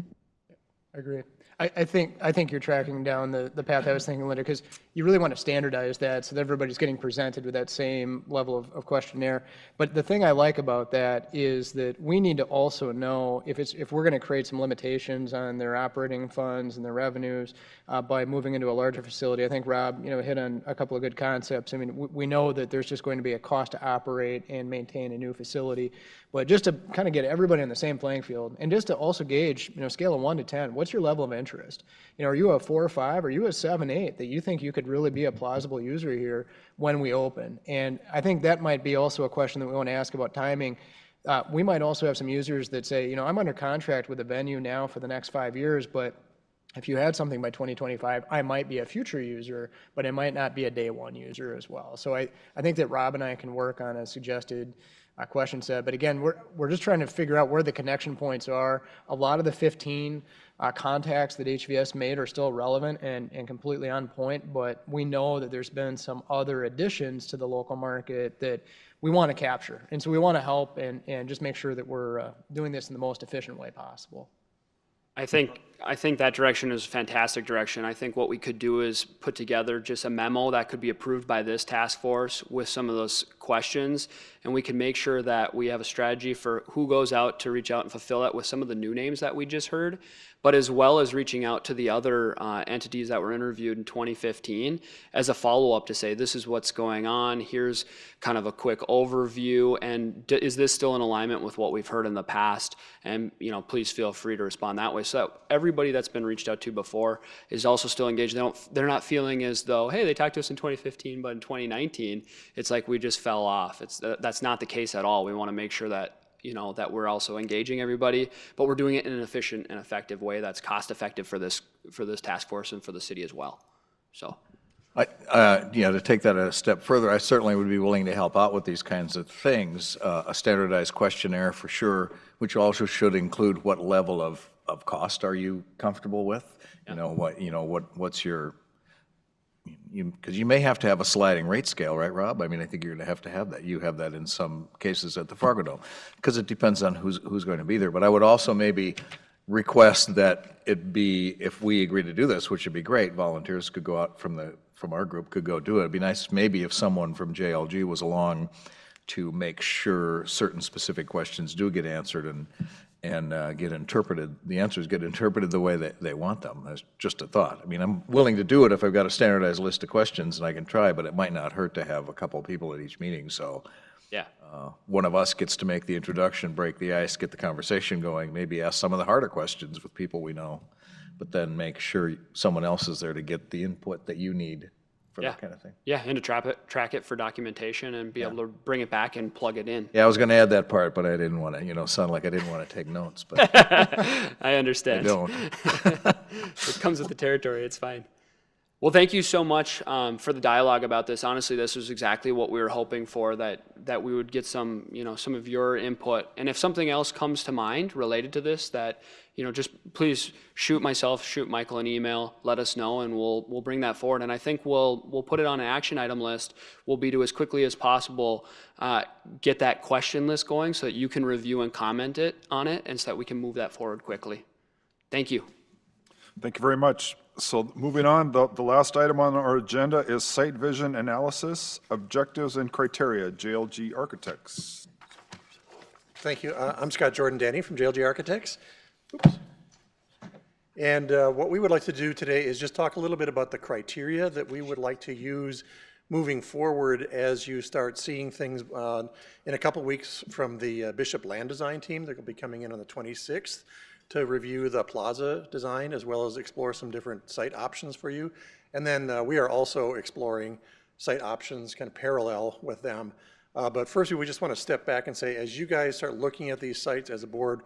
I agree. I think you're tracking down the path I was thinking, Linda, because you really want to standardize that so that everybody's getting presented with that same level of questionnaire. But the thing I like about that is that we need to also know if we're going to create some limitations on their operating funds and their revenues by moving into a larger facility. I think Rob, hit on a couple of good concepts. I mean, we know that there's just going to be a cost to operate and maintain a new facility. But just to kind of get everybody on the same playing field, and just to also gauge, scale of 1 to 10, what's your level of interest? Are you a 4 or 5? Are you a 7, 8 that you think you could really be a plausible user here when we open? And I think that might be also a question that we want to ask about timing. We might also have some users that say, I'm under contract with a venue now for the next 5 years, but if you had something by 2025, I might be a future user, but it might not be a day one user as well. So I think that Rob and I can work on a suggested question set. But again, we're just trying to figure out where the connection points are. A lot of the 15 contacts that HVS made are still relevant and completely on point, but we know that there's been some other additions to the local market that we want to capture. And so we want to help and just make sure that we're doing this in the most efficient way possible. I think that direction is a fantastic direction. I think what we could do is put together just a memo that could be approved by this task force with some of those questions, and we can make sure that we have a strategy for who goes out to reach out and fulfill that with some of the new names that we just heard, but as well as reaching out to the other entities that were interviewed in 2015 as a follow-up to say, this is what's going on, here's kind of a quick overview, and is this still in alignment with what we've heard in the past? And please feel free to respond that way, so that everybody that's been reached out to before is also still engaged. They're not feeling as though, hey, they talked to us in 2015, but in 2019, it's like we just fell off. That's not the case at all. We want to make sure that that we're also engaging everybody, but we're doing it in an efficient and effective way that's cost effective for this task force and for the city as well. So. To take that a step further, I certainly would be willing to help out with these kinds of things. A standardized questionnaire for sure, which also should include what level of cost are you comfortable with? Yeah. What's your, because you may have to have a sliding rate scale, right, Rob? I mean, I think you're going to have that. You have that in some cases at the Fargo Dome, because it depends on who's going to be there. But I would also maybe request that it be, if we agree to do this, which would be great, volunteers could go out from our group could go do it. It'd be nice maybe if someone from JLG was along to make sure certain specific questions do get answered and get interpreted, the answers get interpreted the way that they want them. That's just a thought. I mean, I'm willing to do it if I've got a standardized list of questions and I can try, but it might not hurt to have a couple of people at each meeting. So yeah, one of us gets to make the introduction, break the ice, get the conversation going, maybe ask some of the harder questions with people we know, but then make sure someone else is there to get the input that you need for that kind of thing. Yeah, and to track it for documentation and be able to bring it back and plug it in. Yeah, I was going to add that part, but I didn't want to, sound like I didn't want to take notes. But I understand. I don't. It comes with the territory. It's fine. Well, thank you so much for the dialogue about this. Honestly, this was exactly what we were hoping for, that we would get some, some of your input. And if something else comes to mind related to this, that, just please shoot Michael an email, let us know, and we'll bring that forward. And I think we'll put it on an action item list. We'll be to as quickly as possible get that question list going so that you can review and comment on it, and so that we can move that forward quickly. Thank you. Thank you very much. So moving on, the last item on our agenda is site vision analysis, objectives and criteria, JLG Architects. Thank you. I'm Scott Jordan Danny from JLG Architects. Oops. And what we would like to do today is just talk a little bit about the criteria that we would like to use moving forward as you start seeing things in a couple weeks from the Bishop Land Design team. They're going to be coming in on the 26th. To review the plaza design as well as explore some different site options for you. And then we are also exploring site options kind of parallel with them. But first, we just want to step back and say, as you guys start looking at these sites as a board,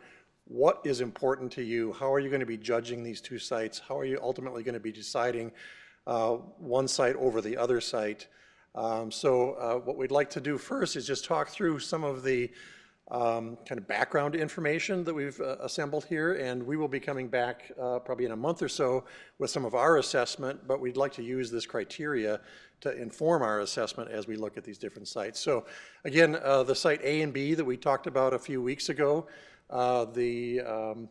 what is important to you? How are you going to be judging these two sites? How are you ultimately going to be deciding one site over the other site? So what we'd like to do first is just talk through some of the kind of background information that we've assembled here, and we will be coming back probably in a month or so with some of our assessment, but we'd like to use this criteria to inform our assessment as we look at these different sites. So again, the site A and B that we talked about a few weeks ago, the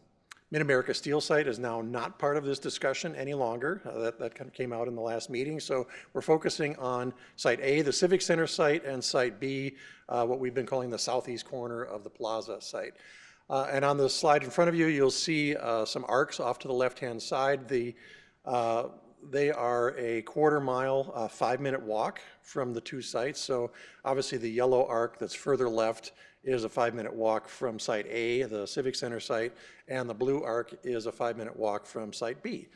Mid-America Steel site is now not part of this discussion any longer. That kind of came out in the last meeting. So we're focusing on site A, the Civic Center site, and site B, what we've been calling the southeast corner of the plaza site. And on the slide in front of you, you'll see some arcs off to the left-hand side. They are a 1/4 mile, 5-minute walk from the two sites. So obviously the yellow arc that's further left is a 5-minute walk from site A, the Civic Center site, and the blue arc is a 5-minute walk from site B.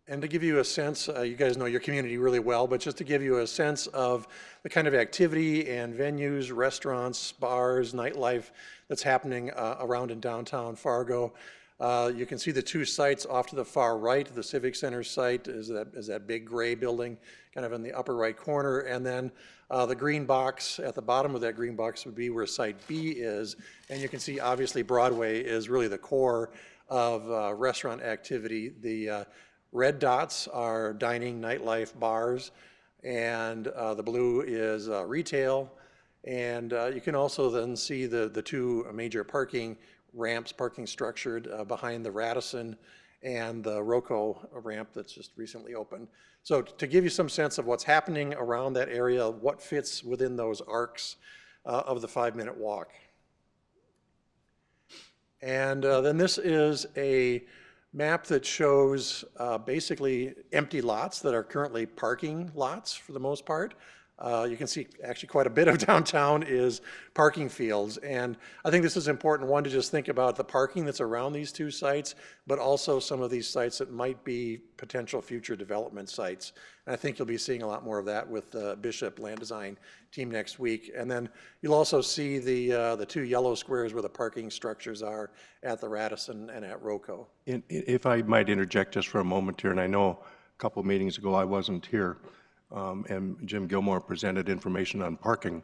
And to give you a sense, you guys know your community really well, but just to give you a sense of the kind of activity and venues, restaurants, bars, nightlife that's happening around in downtown Fargo. You can see the two sites off to the far right. The Civic Center site is that big gray building kind of in the upper right corner, and then the green box at the bottom of that green box would be where site B is, and you can see obviously Broadway is really the core of restaurant activity. The red dots are dining, nightlife, bars, and the blue is retail, and you can also then see the two major parking ramps, parking structured behind the Radisson and the Roco ramp that's just recently opened. So to give you some sense of what's happening around that area, what fits within those arcs of the 5-minute walk. And then this is a map that shows basically empty lots that are currently parking lots for the most part. You can see actually quite a bit of downtown is parking fields. And I think this is important, one, to just think about the parking that's around these two sites, but also some of these sites that might be potential future development sites. And I think you'll be seeing a lot more of that with the Bishop Land Design team next week. And then you'll also see the two yellow squares where the parking structures are at the Radisson and at Roco. If I might interject just for a moment here, and I know a couple of meetings ago I wasn't here, and Jim Gilmore presented information on parking.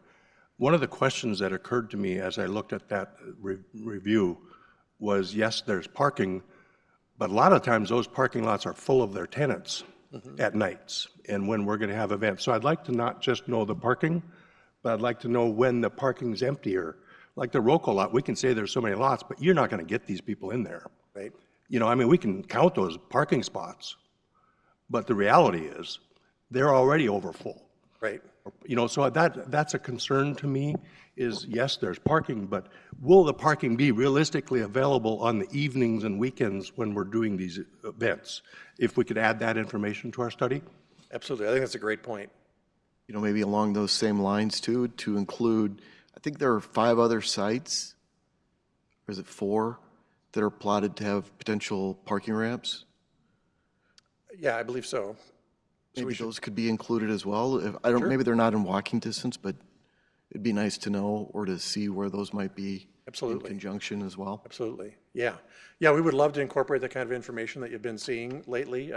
One of the questions that occurred to me as I looked at that review was, yes, there's parking, but a lot of times those parking lots are full of their tenants at nights and when we're going to have events. So I'd like to not just know the parking, but I'd like to know when the parking's emptier. Like the Roco lot, we can say there's so many lots, but you're not going to get these people in there. Right. You know, I mean, we can count those parking spots, but the reality is, they're already over full. Right. You know, so that's a concern to me is, yes, there's parking, but will the parking be realistically available on the evenings and weekends when we're doing these events? If we could add that information to our study? Absolutely. I think that's a great point. You know, maybe along those same lines too, to include, I think there are 5 other sites, or is it 4, that are plotted to have potential parking ramps? Yeah, I believe so. Maybe those could be included as well. If, maybe they're not in walking distance, but it'd be nice to know or to see where those might be. Absolutely. conjunction as well? Absolutely, yeah. Yeah, we would love to incorporate the kind of information that you've been seeing lately.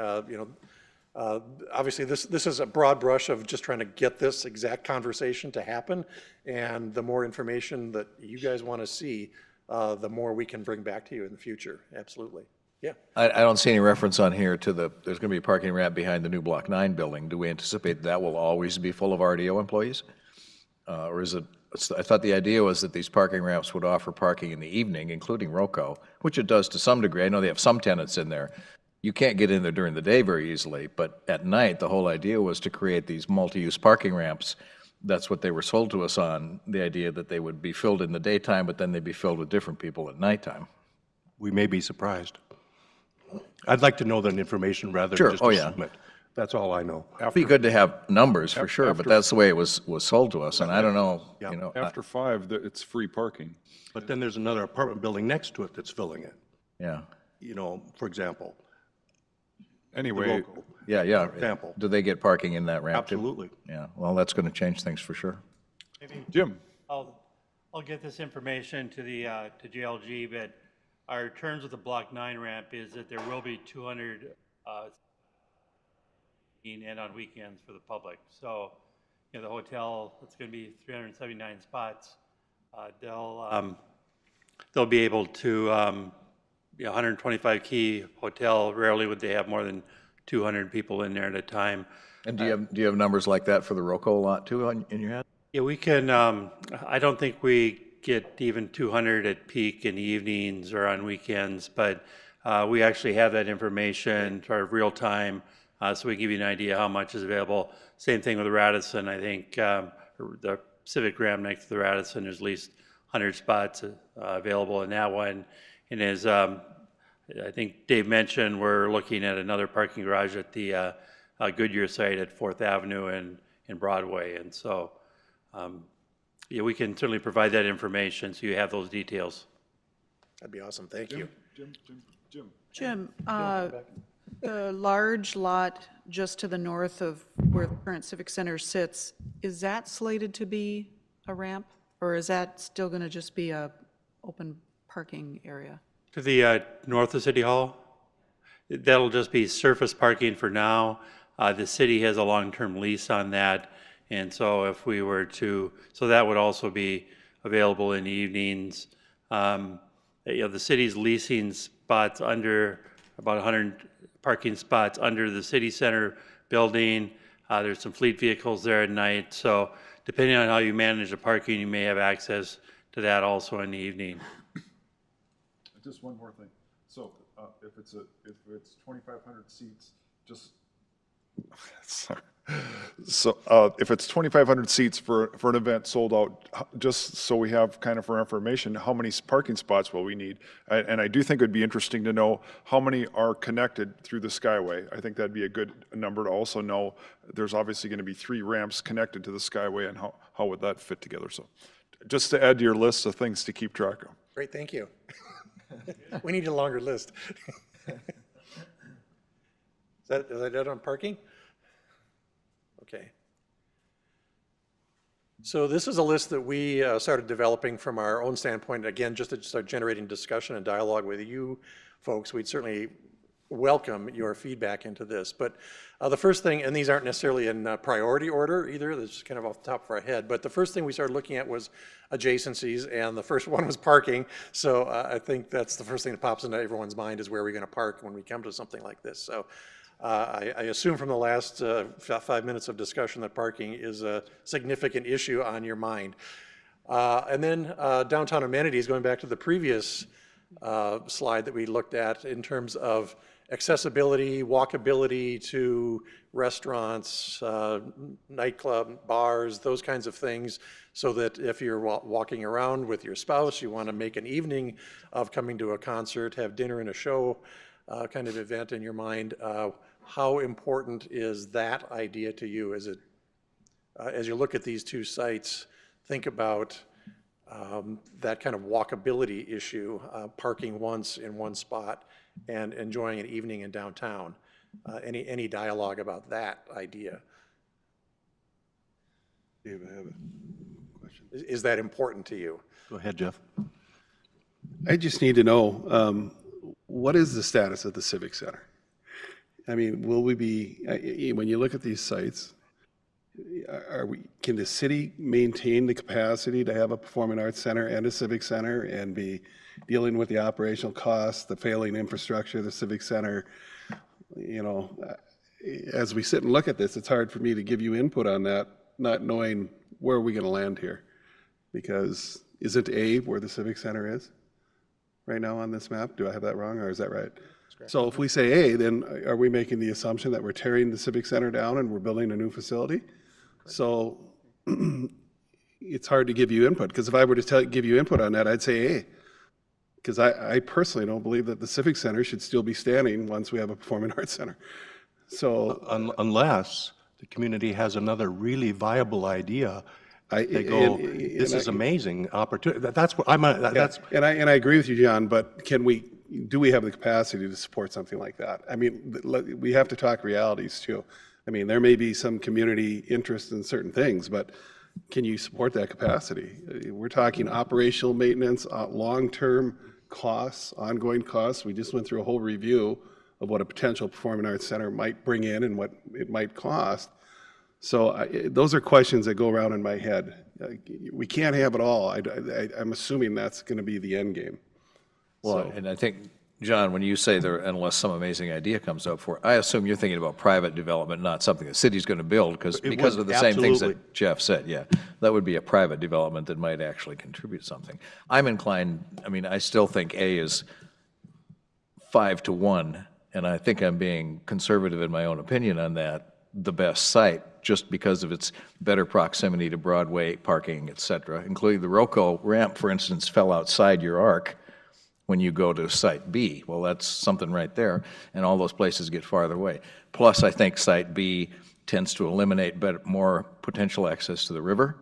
Obviously, this is a broad brush of just trying to get this exact conversation to happen, and the more information that you guys want to see, the more we can bring back to you in the future, absolutely, yeah. I don't see any reference on here to there's going to be a parking ramp behind the new Block 9 building. Do we anticipate that will always be full of RDO employees? Or is it, I thought the idea was that these parking ramps would offer parking in the evening, including ROCO, which it does to some degree. I know they have some tenants in there. You can't get in there during the day very easily, but at night, the whole idea was to create these multi-use parking ramps. That's what they were sold to us on, the idea that they would be filled in the daytime, but then they'd be filled with different people at nighttime. We may be surprised. I'd like to know that information rather Sure. than just Oh, yeah. assume it. That's all I know. It'd be good to have numbers for sure, but that's the way it was sold to us, and I don't know, you know. After 5, it's free parking. But then there's another apartment building next to it that's filling it. Yeah, For example, Anyway, local. yeah. Example. Do they get parking in that ramp too? Absolutely. Yeah, well, that's going to change things for sure. Jim, I'll get this information to the, to JLG, but our terms with the Block 9 ramp is that there will be 200, and on weekends for the public. So, the hotel, it's gonna be 379 spots. They'll be able to, 125 key hotel, rarely would they have more than 200 people in there at a time. And do you have numbers like that for the ROCO lot too in your head? Yeah, we can, I don't think we get even 200 at peak in the evenings or on weekends, but we actually have that information sort of real time, so we give you an idea how much is available. Same thing with the Radisson. I think the Civic Ram next to the Radisson, there's at least 100 spots available in that one. And as I think Dave mentioned, we're looking at another parking garage at the Goodyear site at 4th Avenue and Broadway. And so, yeah, we can certainly provide that information so you have those details. That'd be awesome, thank you. Jim, the large lot just to the north of where the current Civic Center sits, is that slated to be a ramp? Or is that still going to just be a open parking area? To the north of City Hall, that'll just be surface parking for now. The city has a long-term lease on that, and so if we were to, so that would also be available in the evenings. The city's leasing spots under, about 100 parking spots under the city center building. There's some fleet vehicles there at night, so depending on how you manage the parking, you may have access to that also in the evening. just one more thing. So if it's 2,500 seats, just sorry. So if it's 2,500 seats for an event sold out, just so we have kind of for information, how many parking spots will we need? And I do think it would be interesting to know how many are connected through the Skyway. I think that'd be a good number to also know. There's obviously going to be 3 ramps connected to the Skyway, and how would that fit together? So just to add to your list of things to keep track of. Great, thank you. We need a longer list. Is that it on parking? Okay. So this is a list that we started developing from our own standpoint, again, just to start generating discussion and dialogue with you folks. We'd certainly welcome your feedback into this. But the first thing, and these aren't necessarily in priority order either, this is kind of off the top of our head, but the first thing we started looking at was adjacencies, and the first one was parking. So I think that's the first thing that pops into everyone's mind is where are we going to park when we come to something like this. So I assume from the last 5 minutes of discussion that parking is a significant issue on your mind. And then downtown amenities, going back to the previous slide that we looked at in terms of accessibility, walkability to restaurants, nightclub, bars, those kinds of things, so that if you're walking around with your spouse, you want to make an evening of coming to a concert, have dinner and a show kind of event in your mind, how important is that idea to you? Is it, as you look at these two sites, think about that kind of walkability issue, parking once in one spot and enjoying an evening in downtown. Any dialogue about that idea? Dave, I have a question. Is that important to you? Go ahead, Jeff. I just need to know, what is the status of the Civic Center? I mean, will we be, when you look at these sites, can the city maintain the capacity to have a performing arts center and a civic center and be dealing with the operational costs, the failing infrastructure of the civic center? You know, as we sit and look at this, it's hard for me to give you input on that, not knowing where are we going to land here. Because isn't A where the civic center is right now on this map? Do I have that wrong, or is that right? So if we say A, then are we making the assumption that we're tearing the civic center down and we're building a new facility? So it's hard to give you input, because if I were to give you input on that, I'd say A. Because I personally don't believe that the civic center should still be standing once we have a performing arts center. So Unless the community has another really viable idea, they go, this is amazing opportunity. That's what I'm, that's. And I agree with you, John, but do we have the capacity to support something like that? I mean, we have to talk realities too. I mean, there may be some community interest in certain things, but can you support that capacity? We're talking operational maintenance, long-term costs, ongoing costs. We just went through a whole review of what a potential performing arts center might bring in and what it might cost. So those are questions that go around in my head. We can't have it all. I'm assuming that's going to be the end game. Well, and I think, John, when you say there, unless some amazing idea comes up for it, I assume you're thinking about private development, not something the city's going to build, because of the same things that Jeff said, yeah. That would be a private development that might actually contribute something. I'm inclined, I mean, I still think A is 5-1, and I think I'm being conservative in my own opinion on that, the best site, just because of its better proximity to Broadway, parking, et cetera, including the Roco ramp, for instance, fell outside your arc when you go to Site B. Well, that's something right there, and all those places get farther away. Plus, I think Site B tends to eliminate more potential access to the river.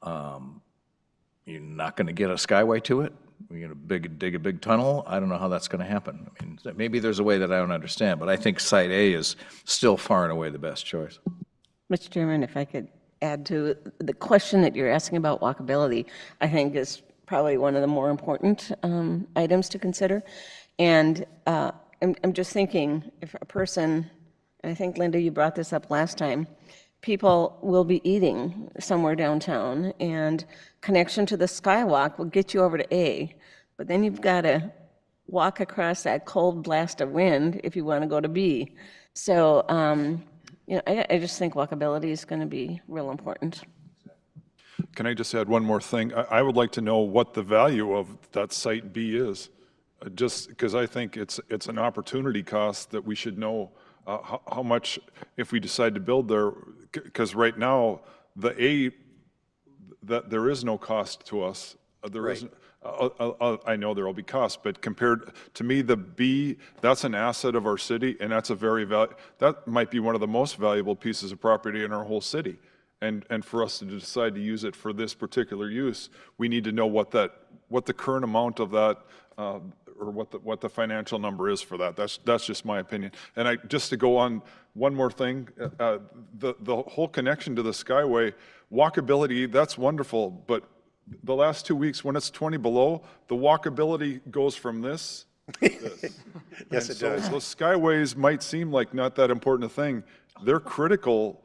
You're not going to get a skyway to it. You're going to dig a big tunnel. I don't know how that's going to happen. I mean, maybe there's a way that I don't understand, but I think Site A is still far and away the best choice. Mr. Chairman, if I could add to the question that you're asking about walkability, I think is probably one of the more important items to consider. And I'm just thinking, if a person, and I think, Linda, you brought this up last time, people will be eating somewhere downtown, and connection to the Skywalk will get you over to A, but then you've got to walk across that cold blast of wind if you want to go to B. So, you know, I just think walkability is going to be real important. Can I just add one more thing? I would like to know what the value of that Site B is, just because I think it's an opportunity cost that we should know how much, if we decide to build there, because right now, the A, that there is no cost to us. There isn't. I know there will be costs, but compared to me, the B, that's an asset of our city, and that's a that might be one of the most valuable pieces of property in our whole city. And for us to decide to use it for this particular use, we need to know what the current amount of that, or what the financial number is for that. That's just my opinion. And just to go on one more thing, the whole connection to the Skyway, walkability, that's wonderful, but the last 2 weeks when it's 20 below, the walkability goes from this to this. Yes, it does. So Skyways might seem like not that important a thing. They're critical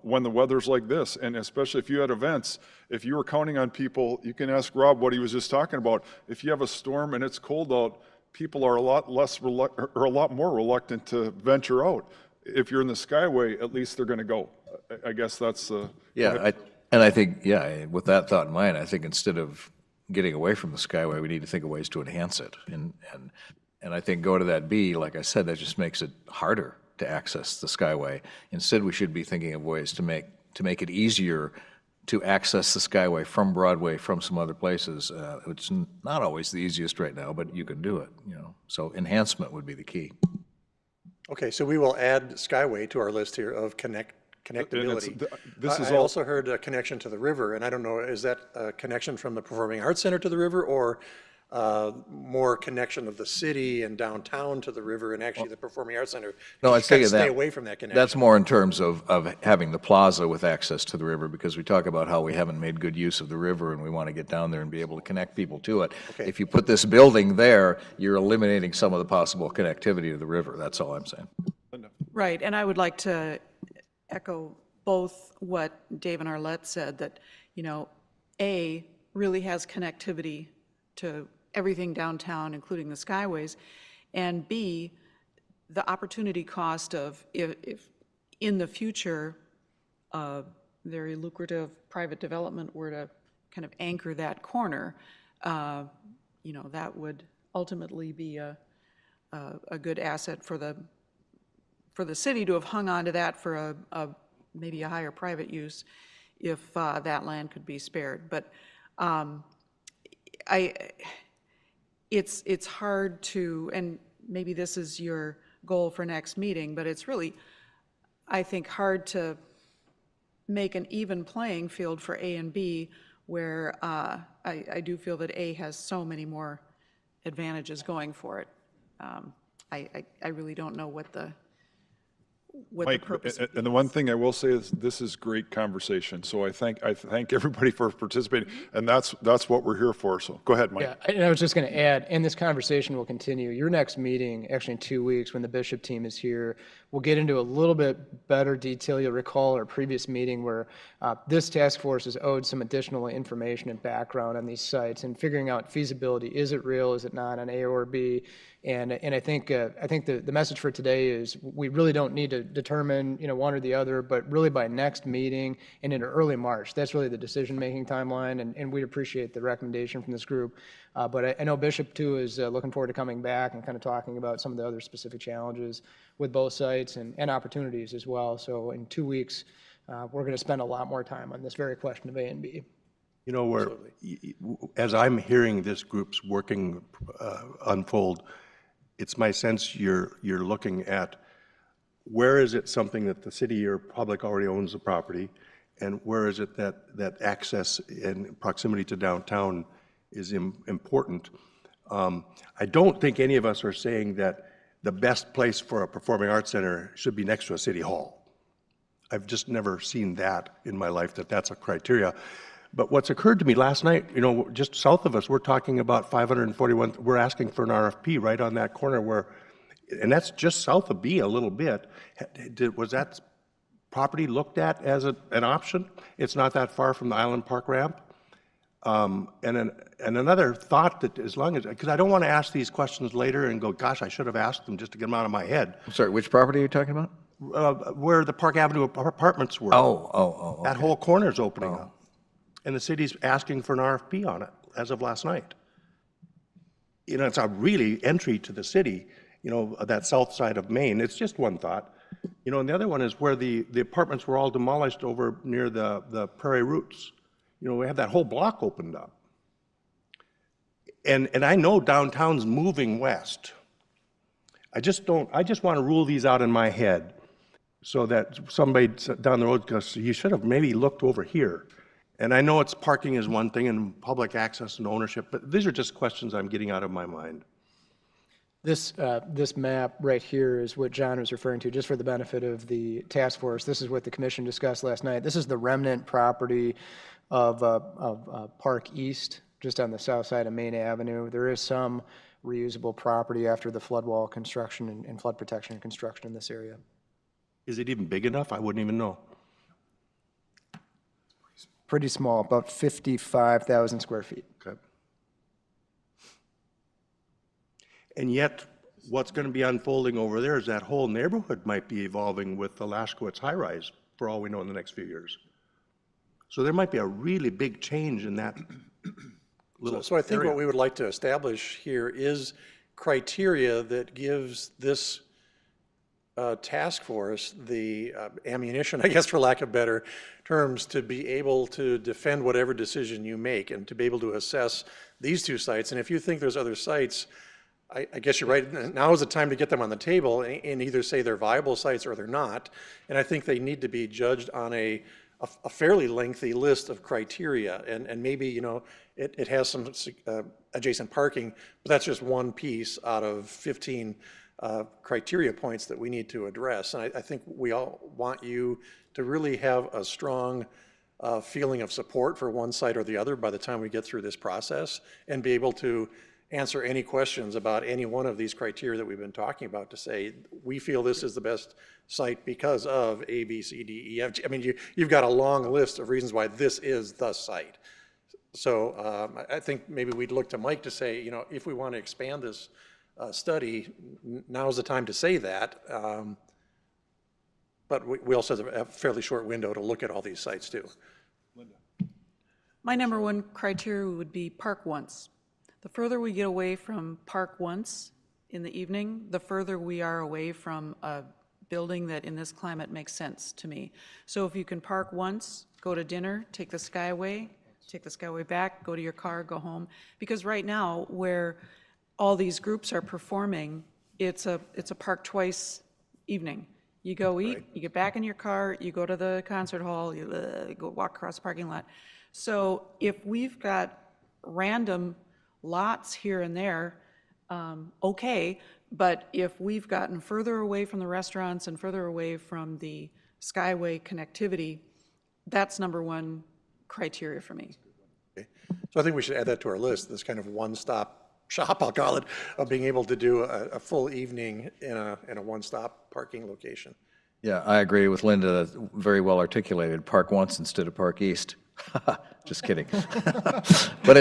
when the weather's like this, and especially if you had events. If you were counting on people, you can ask Rob what he was just talking about. If you have a storm and it's cold out, people are a lot more reluctant to venture out. If you're in the Skyway, at least they're going to go. I guess that's yeah. And I think, yeah, with that thought in mind, I think instead of getting away from the Skyway, we need to think of ways to enhance it. And I think go to that B, like I said, that just makes it harder to access the Skyway. Instead, we should be thinking of ways to make it easier to access the Skyway from Broadway, from some other places. It's not always the easiest right now, but you can do it, you know. So enhancement would be the key. Okay, so we will add Skyway to our list here of connectability. I also heard a connection to the river, and I don't know, is that a connection from the Performing Arts Center to the river, or more connection of the city and downtown to the river, and actually the Performing Arts Center No, I'd just kind say of stay that. away from that connection. That's more in terms of having the plaza with access to the river, because we talk about how we haven't made good use of the river and we want to get down there and be able to connect people to it. Okay. If you put this building there, you're eliminating some of the possible connectivity to the river. That's all I'm saying. Right, and I would like to echo both what Dave and Arlette said, that, you know, A, really has connectivity to everything downtown, including the Skyways, and B, the opportunity cost of if in the future, very lucrative private development were to kind of anchor that corner, you know, that would ultimately be a good asset for the city to have hung on to that for maybe a higher private use if that land could be spared. But it's hard to, and maybe this is your goal for next meeting, but it's really, I think, hard to make an even playing field for A and B, where I do feel that A has so many more advantages going for it. I really don't know what the Mike, purpose and the one thing I will say is this is great conversation. So I thank everybody for participating, and that's what we're here for. So go ahead, Mike. Yeah, and I was just going to add, and this conversation will continue. Your next meeting, actually in 2 weeks, when the Bishop team is here, we'll get into a little bit better detail. You'll recall our previous meeting where this task force is owed some additional information and background on these sites and figuring out feasibility. Is it real? Is it not on A or B? And I think the message for today is we really don't need to determine, you know, one or the other, but really by next meeting and into early March. That's really the decision-making timeline, and we'd appreciate the recommendation from this group. But I know Bishop, too, is looking forward to coming back and kind of talking about some of the other specific challenges with both sites and opportunities as well. So in 2 weeks, we're going to spend a lot more time on this very question of A and B. You know, where, as I'm hearing this group's working unfold, it's my sense you're looking at where is it something that the city or public already owns the property, and where is it that access and proximity to downtown is important. I don't think any of us are saying that the best place for a performing arts center should be next to a city hall. I've just never seen that in my life, that's a criteria. But what's occurred to me last night, you know, just south of us, we're talking about 541, we're asking for an RFP right on that corner where, and that's just south of B a little bit. Was that property looked at as an option? It's not that far from the Island Park ramp. And another thought that as long as, because I don't want to ask these questions later and go, gosh, I should have asked them just to get them out of my head. I'm sorry, which property are you talking about? Where the Park Avenue apartments were. Oh. That Okay. whole corner's opening up. And the city's asking for an RFP on it as of last night. You know, it's a really entry to the city, you know, that south side of Maine. It's just one thought. You know, and the other one is where the apartments were all demolished over near the Prairie Roots. You know, we have that whole block opened up. And I know downtown's moving west. I just want to rule these out in my head so that somebody down the road goes, you should have maybe looked over here. And I know it's parking is one thing and public access and ownership, but these are just questions I'm getting out of my mind. This map right here is what John was referring to, just for the benefit of the task force. This is what the commission discussed last night. This is the remnant property of Park East, just on the south side of Main Avenue. There is some reusable property after the flood wall construction and flood protection construction in this area. Is it even big enough? I wouldn't even know. Pretty small, about 55,000 square feet. Okay. And yet, what's going to be unfolding over there is that whole neighborhood might be evolving with the Lashkowitz high-rise, for all we know, in the next few years. So there might be a really big change in that little So I think area. what we would like to establish here is criteria that gives this task force the ammunition, I guess for lack of better terms, to be able to defend whatever decision you make and to be able to assess these two sites. And if you think there's other sites, I guess you're right, now is the time to get them on the table and either say they're viable sites or they're not. And I think they need to be judged on a a fairly lengthy list of criteria, and maybe, you know, it has some adjacent parking, but that's just one piece out of 15 criteria points that we need to address. And I think we all want you to really have a strong feeling of support for one side or the other by the time we get through this process, and be able to answer any questions about any one of these criteria that we've been talking about, to say, we feel this is the best site because of A, B, C, D, E, F, G. I mean, you've got a long list of reasons why this is the site. So I think maybe we'd look to Mike to say, you know, if we want to expand this study, now's the time to say that. But we also have a fairly short window to look at all these sites too. My number one criteria would be park once. The further we get away from park once in the evening, the further we are away from a building that in this climate makes sense to me. So if you can park once, go to dinner, take the Skyway back, go to your car, go home. Because right now, where all these groups are performing, it's a park twice evening. You go eat, you get back in your car, you go to the concert hall, you go walk across the parking lot. So if we've got random lots here and there, okay, but if we've gotten further away from the restaurants and further away from the Skyway connectivity, that's number one criteria for me. Okay. So I think we should add that to our list, this kind of one-stop shop, I'll call it, of being able to do a full evening in a one-stop parking location. Yeah, I agree with Linda, very well articulated, park once instead of park east. Just kidding. But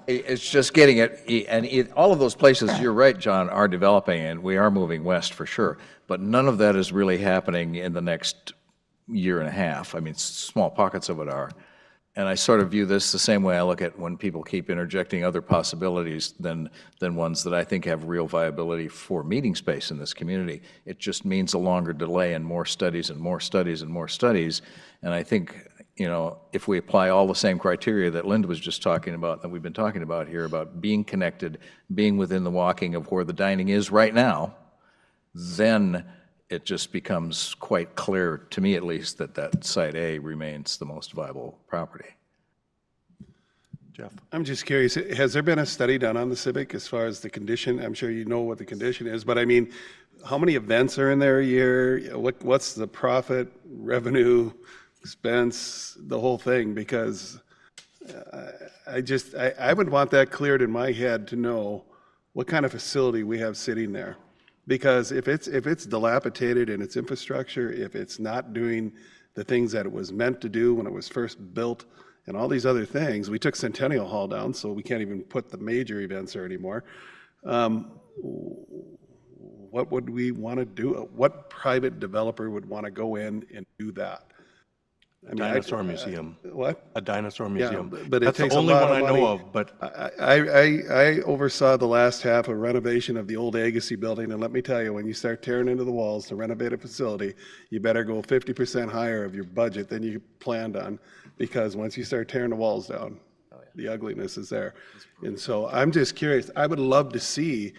it's just getting it, and all of those places, you're right, John, are developing, and we are moving west for sure, but none of that is really happening in the next year and a half. I mean, small pockets of it are. And I sort of view this the same way I look at when people keep interjecting other possibilities than ones that I think have real viability for meeting space in this community. It just means a longer delay and more studies and more studies and more studies. And I think, you know, if we apply all the same criteria that Linda was just talking about, that we've been talking about here, about being connected, being within the walking of where the dining is right now, then it just becomes quite clear, to me at least, that Site A remains the most viable property. Jeff? I'm just curious, has there been a study done on the Civic as far as the condition? I'm sure you know what the condition is, but I mean, how many events are in there a year? What's the profit, revenue, expense, the whole thing? Because I would want that cleared in my head to know what kind of facility we have sitting there. Because if it's dilapidated in its infrastructure, if it's not doing the things that it was meant to do when it was first built, and all these other things, we took Centennial Hall down, so we can't even put the major events there anymore. What would we want to do? What private developer would want to go in and do that? A dinosaur museum. What? A dinosaur museum. Yeah, but it That's takes the only a lot one of I money. know of, but I oversaw the last half of renovation of the old Agassiz building, and let me tell you, when you start tearing into the walls to renovate a facility, you better go 50% higher of your budget than you planned on, because once you start tearing the walls down, the ugliness is there. And so I'm just curious, I would love to see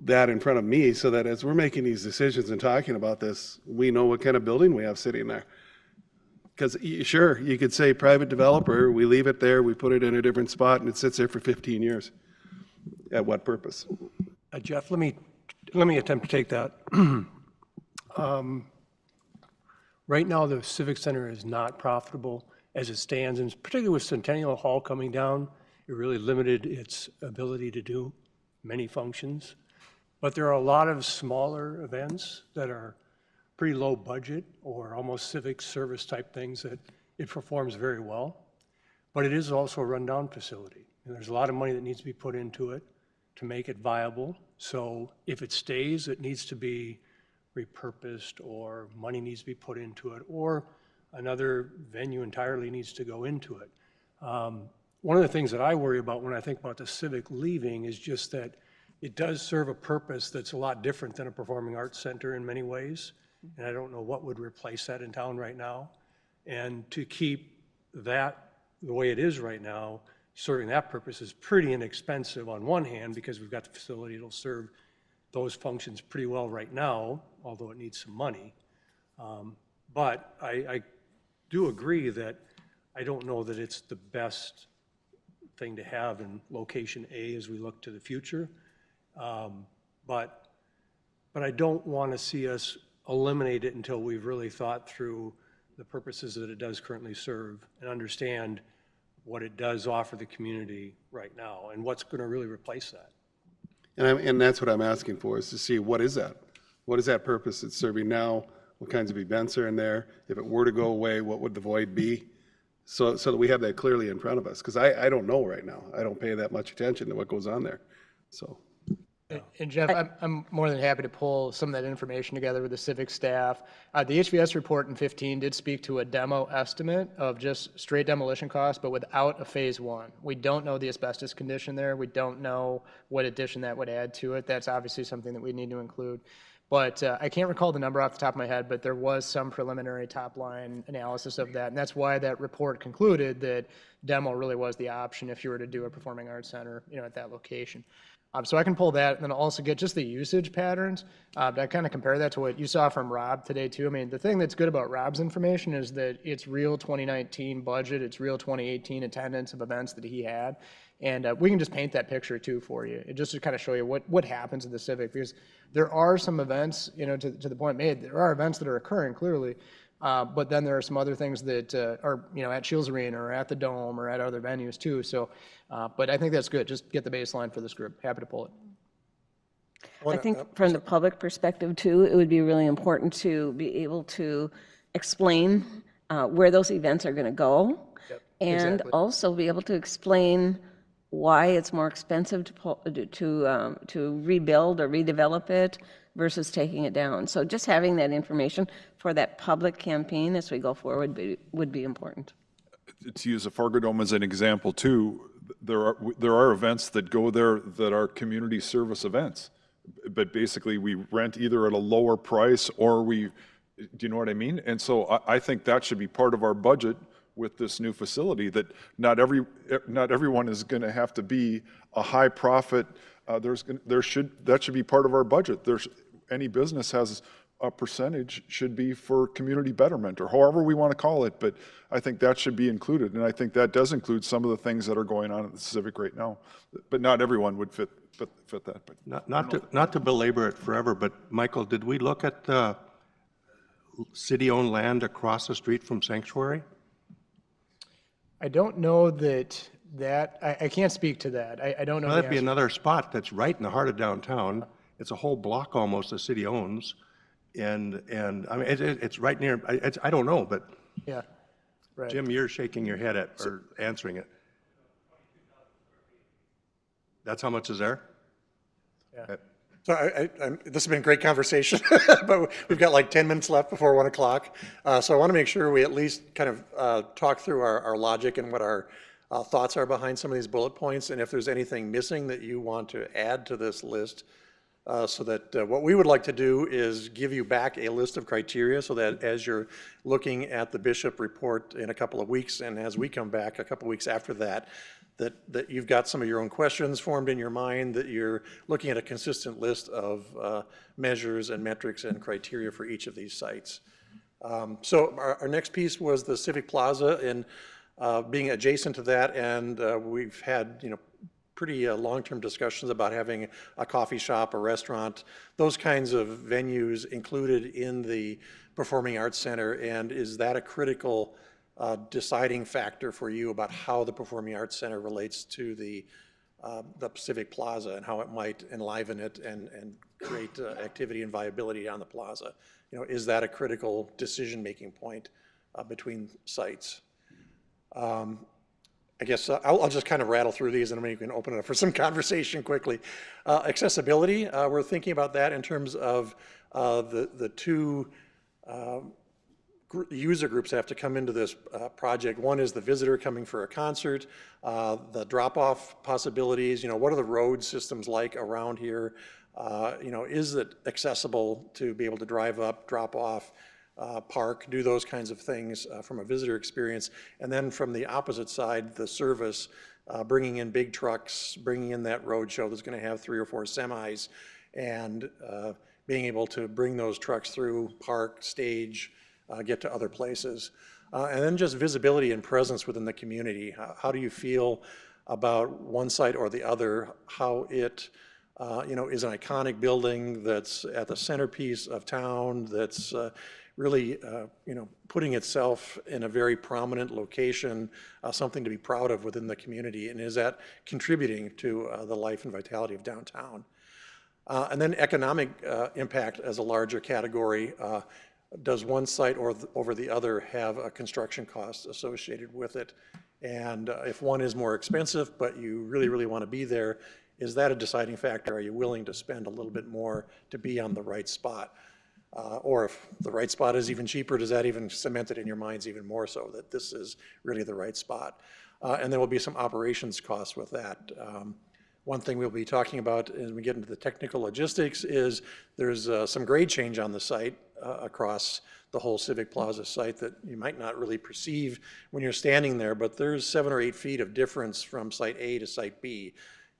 that in front of me, so that as we're making these decisions and talking about this, we know what kind of building we have sitting there. Because sure, you could say private developer, we leave it there, we put it in a different spot, and it sits there for 15 years. At what purpose? Jeff, let me attempt to take that. Right now, the Civic Center is not profitable as it stands, and particularly with Centennial Hall coming down, it really limited its ability to do many functions. But there are a lot of smaller events that are pretty low budget or almost civic service type things that it performs very well. But it is also a rundown facility. And there's a lot of money that needs to be put into it to make it viable. So if it stays, it needs to be repurposed, or money needs to be put into it, or another venue entirely needs to go into it. One of the things that I worry about when I think about the Civic leaving is just that it does serve a purpose that's a lot different than a performing arts center in many ways. And I don't know what would replace that in town right now. And to keep that the way it is right now, serving that purpose is pretty inexpensive on one hand, because we've got the facility that'll serve those functions pretty well right now, although it needs some money. But I do agree that I don't know that it's the best thing to have in location A as we look to the future. But I don't want to see us eliminate it until we've really thought through the purposes that it does currently serve and understand what it does offer the community right now and what's going to really replace that. And that's what I'm asking for, is to see what is that? What is that purpose it's serving now? What kinds of events are in there? If it were to go away, what would the void be? So that we have that clearly in front of us, because I don't know right now. I don't pay that much attention to what goes on there, so. And Jeff, I'm more than happy to pull some of that information together with the civic staff. The HVS report in 15 did speak to a demo estimate of just straight demolition costs, but without a phase one. We don't know the asbestos condition there. We don't know what addition that would add to it. That's obviously something that we need to include. But I can't recall the number off the top of my head, but there was some preliminary top-line analysis of that. And that's why that report concluded that demo really was the option if you were to do a performing arts center, at that location. So I can pull that and then also get just the usage patterns. I kind of compare that to what you saw from Rob today too. I mean, the thing that's good about Rob's information is that it's real 2019 budget, it's real 2018 attendance of events that he had. And we can just paint that picture too for you, just to kind of show you what happens at the Civic, because there are some events, to the point made, there are events that are occurring clearly, but then there are some other things that are, at Shields Arena or at the Dome or at other venues too. So, but I think that's good. Just get the baseline for this group. Happy to pull it. I think from the public perspective too, it would be really important to be able to explain where those events are going to go, and exactly. also be able to explain why it's more expensive to rebuild or redevelop it versus taking it down. So just having that information for that public campaign as we go forward would be important. To use the Fargo Dome as an example too, there are events that go there that are community service events, but basically we rent either at a lower price or do you know what I mean? And so I think that should be part of our budget with this new facility, that not everyone is going to have to be a high profit. That should be part of our budget. Any business has a percentage should be for community betterment, or however we want to call it, but I think that should be included, and I think that does include some of the things that are going on at the Civic right now, but not everyone would fit that. But Not to belabor it forever, but Michael, did we look at the city-owned land across the street from Sanctuary? I don't know that I can't speak to that. I don't know. Well, the that'd be answer. another spot that's right in the heart of downtown. It's a whole block almost the city owns. And I mean, it's right near, I don't know, but Yeah, right. Jim, you're shaking your head or answering it. That's how much is there? Yeah. So this has been a great conversation, but we've got like 10 minutes left before 1 o'clock. So I want to make sure we at least kind of talk through our logic and what our thoughts are behind some of these bullet points, and if there's anything missing that you want to add to this list. So that what we would like to do is give you back a list of criteria so that as you're looking at the Bishop report in a couple of weeks, and as we come back a couple of weeks after that, that you've got some of your own questions formed in your mind, that you're looking at a consistent list of measures and metrics and criteria for each of these sites. So our next piece was the Civic Plaza, and being adjacent to that, and we've had, pretty long-term discussions about having a coffee shop, a restaurant, those kinds of venues included in the Performing Arts Center. And is that a critical deciding factor for you about how the Performing Arts Center relates to the Civic Plaza and how it might enliven it and create activity and viability on the plaza? Is that a critical decision-making point between sites? I guess I'll just kind of rattle through these, and then you can open it up for some conversation quickly. Accessibility, we're thinking about that in terms of the two user groups that have to come into this project. One is the visitor coming for a concert, the drop-off possibilities. What are the road systems like around here? Is it accessible to be able to drive up, drop off, park, do those kinds of things from a visitor experience? And then from the opposite side, the service, bringing in big trucks, bringing in that road show that's going to have 3 or 4 semis, and being able to bring those trucks through, park, stage, get to other places. And then just visibility and presence within the community. How do you feel about one site or the other, how it is an iconic building that's at the centerpiece of town, that's really putting itself in a very prominent location, something to be proud of within the community, and is that contributing to the life and vitality of downtown? And then economic impact as a larger category. Does one site or over the other have a construction cost associated with it? And if one is more expensive, but you really, really want to be there, is that a deciding factor? Are you willing to spend a little bit more to be on the right spot? Or if the right spot is even cheaper, does that even cement it in your minds even more so that this is really the right spot? And there will be some operations costs with that. One thing we'll be talking about as we get into the technical logistics is there's some grade change on the site across the whole Civic Plaza site that you might not really perceive when you're standing there, but there's 7 or 8 feet of difference from site A to site B.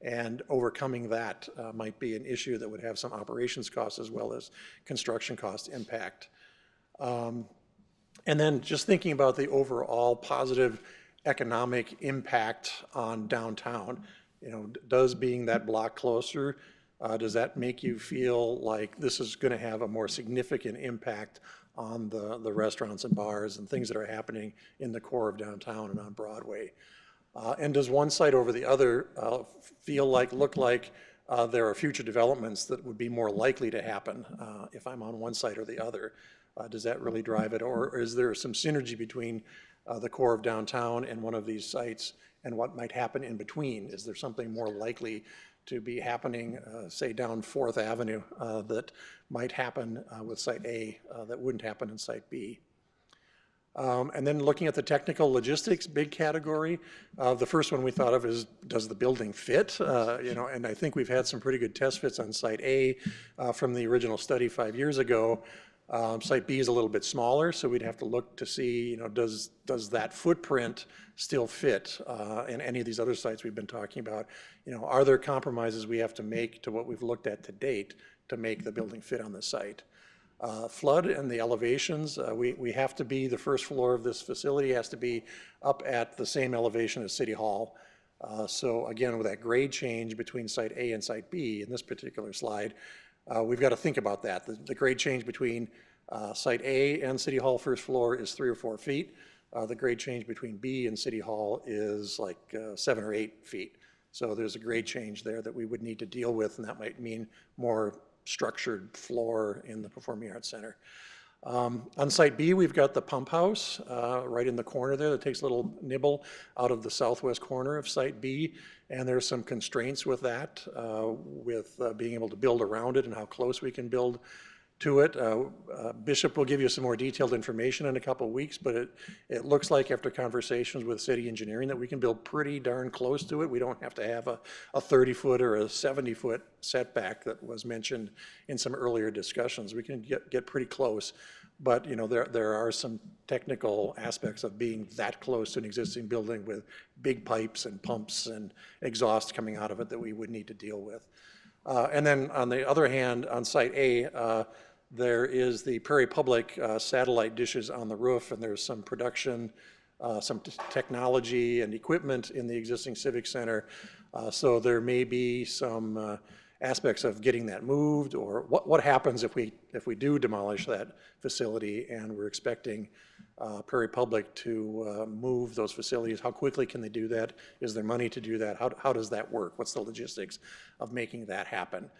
And overcoming that might be an issue that would have some operations costs as well as construction cost impact. And then just thinking about the overall positive economic impact on downtown, does being that block closer, does that make you feel like this is going to have a more significant impact on the restaurants and bars and things that are happening in the core of downtown and on Broadway? And does one site over the other look like there are future developments that would be more likely to happen if I'm on one site or the other? Does that really drive it? Or is there some synergy between the core of downtown and one of these sites and what might happen in between? Is there something more likely to be happening, say, down 4th Avenue that might happen with Site A that wouldn't happen in Site B? And then looking at the technical logistics, big category. The first one we thought of is, does the building fit? And I think we've had some pretty good test fits on Site A from the original study 5 years ago. Site B is a little bit smaller, so we'd have to look to see, does that footprint still fit in any of these other sites we've been talking about? Are there compromises we have to make to what we've looked at to date to make the building fit on the site? Flood and the elevations, we have to be, the first floor of this facility has to be up at the same elevation as City Hall. So again, with that grade change between Site A and Site B in this particular slide, we've got to think about that. The grade change between Site A and City Hall first floor is 3 or 4 feet. The grade change between B and City Hall is like 7 or 8 feet. So there's a grade change there that we would need to deal with, and that might mean more structured floor in the Performing Arts Center. On Site B, we've got the pump house right in the corner there that takes a little nibble out of the southwest corner of Site B, and there's some constraints with that, with being able to build around it and how close we can build to it. Bishop will give you some more detailed information in a couple of weeks, but it looks like after conversations with city engineering that we can build pretty darn close to it. We don't have to have a 30-foot or a 70-foot setback that was mentioned in some earlier discussions. We can get pretty close, but there are some technical aspects of being that close to an existing building with big pipes and pumps and exhaust coming out of it that we would need to deal with. And then on the other hand, on Site A, there is the Prairie Public satellite dishes on the roof, and there's some production, some technology and equipment in the existing Civic Center. So there may be some aspects of getting that moved, or what happens if we do demolish that facility and we're expecting Prairie Public to move those facilities. How quickly can they do that? Is there money to do that? How does that work? What's the logistics of making that happen?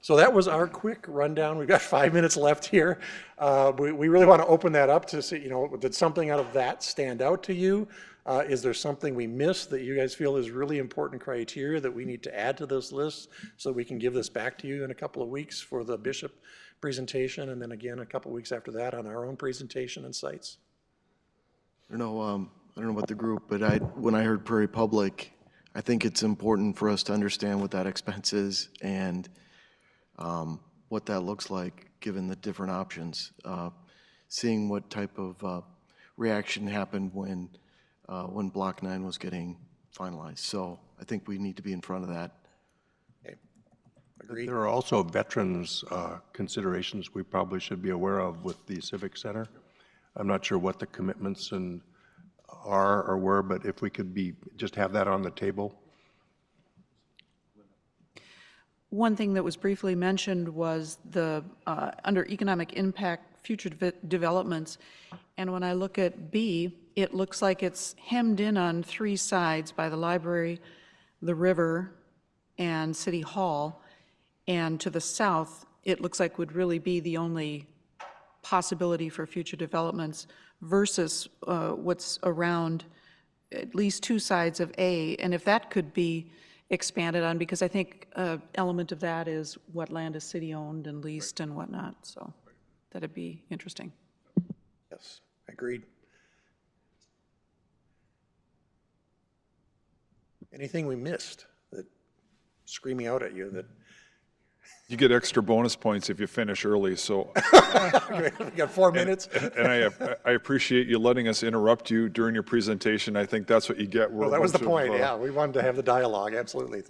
So that was our quick rundown. We've got 5 minutes left here. We really want to open that up to see, did something out of that stand out to you? Is there something we missed that you guys feel is really important criteria that we need to add to this list so we can give this back to you in a couple of weeks for the Bishop presentation, and then again a couple of weeks after that on our own presentation and sites? I don't know about the group, but when I heard Prairie Public, I think it's important for us to understand what that expense is and what that looks like given the different options. Seeing what type of reaction happened when Block 9 was getting finalized. So I think we need to be in front of that. Okay. Agreed. There are also veterans considerations we probably should be aware of with the Civic Center. I'm not sure what the commitments are or were, but if we could just have that on the table. One thing that was briefly mentioned was under economic impact, future developments. And when I look at B, it looks like it's hemmed in on 3 sides by the library, the river, and City Hall. And to the south, it looks like would really be the only possibility for future developments versus what's around at least 2 sides of A. And if that could be expanded on, because I think an element of that is what land is city-owned and leased and whatnot, so that'd be interesting. Yes, agreed. Anything we missed that screaming out at you that? You get extra bonus points if you finish early, so. We got 4 minutes. And I appreciate you letting us interrupt you during your presentation. I think that's what you get. Well, that was the point, yeah. We wanted to have the dialogue, absolutely.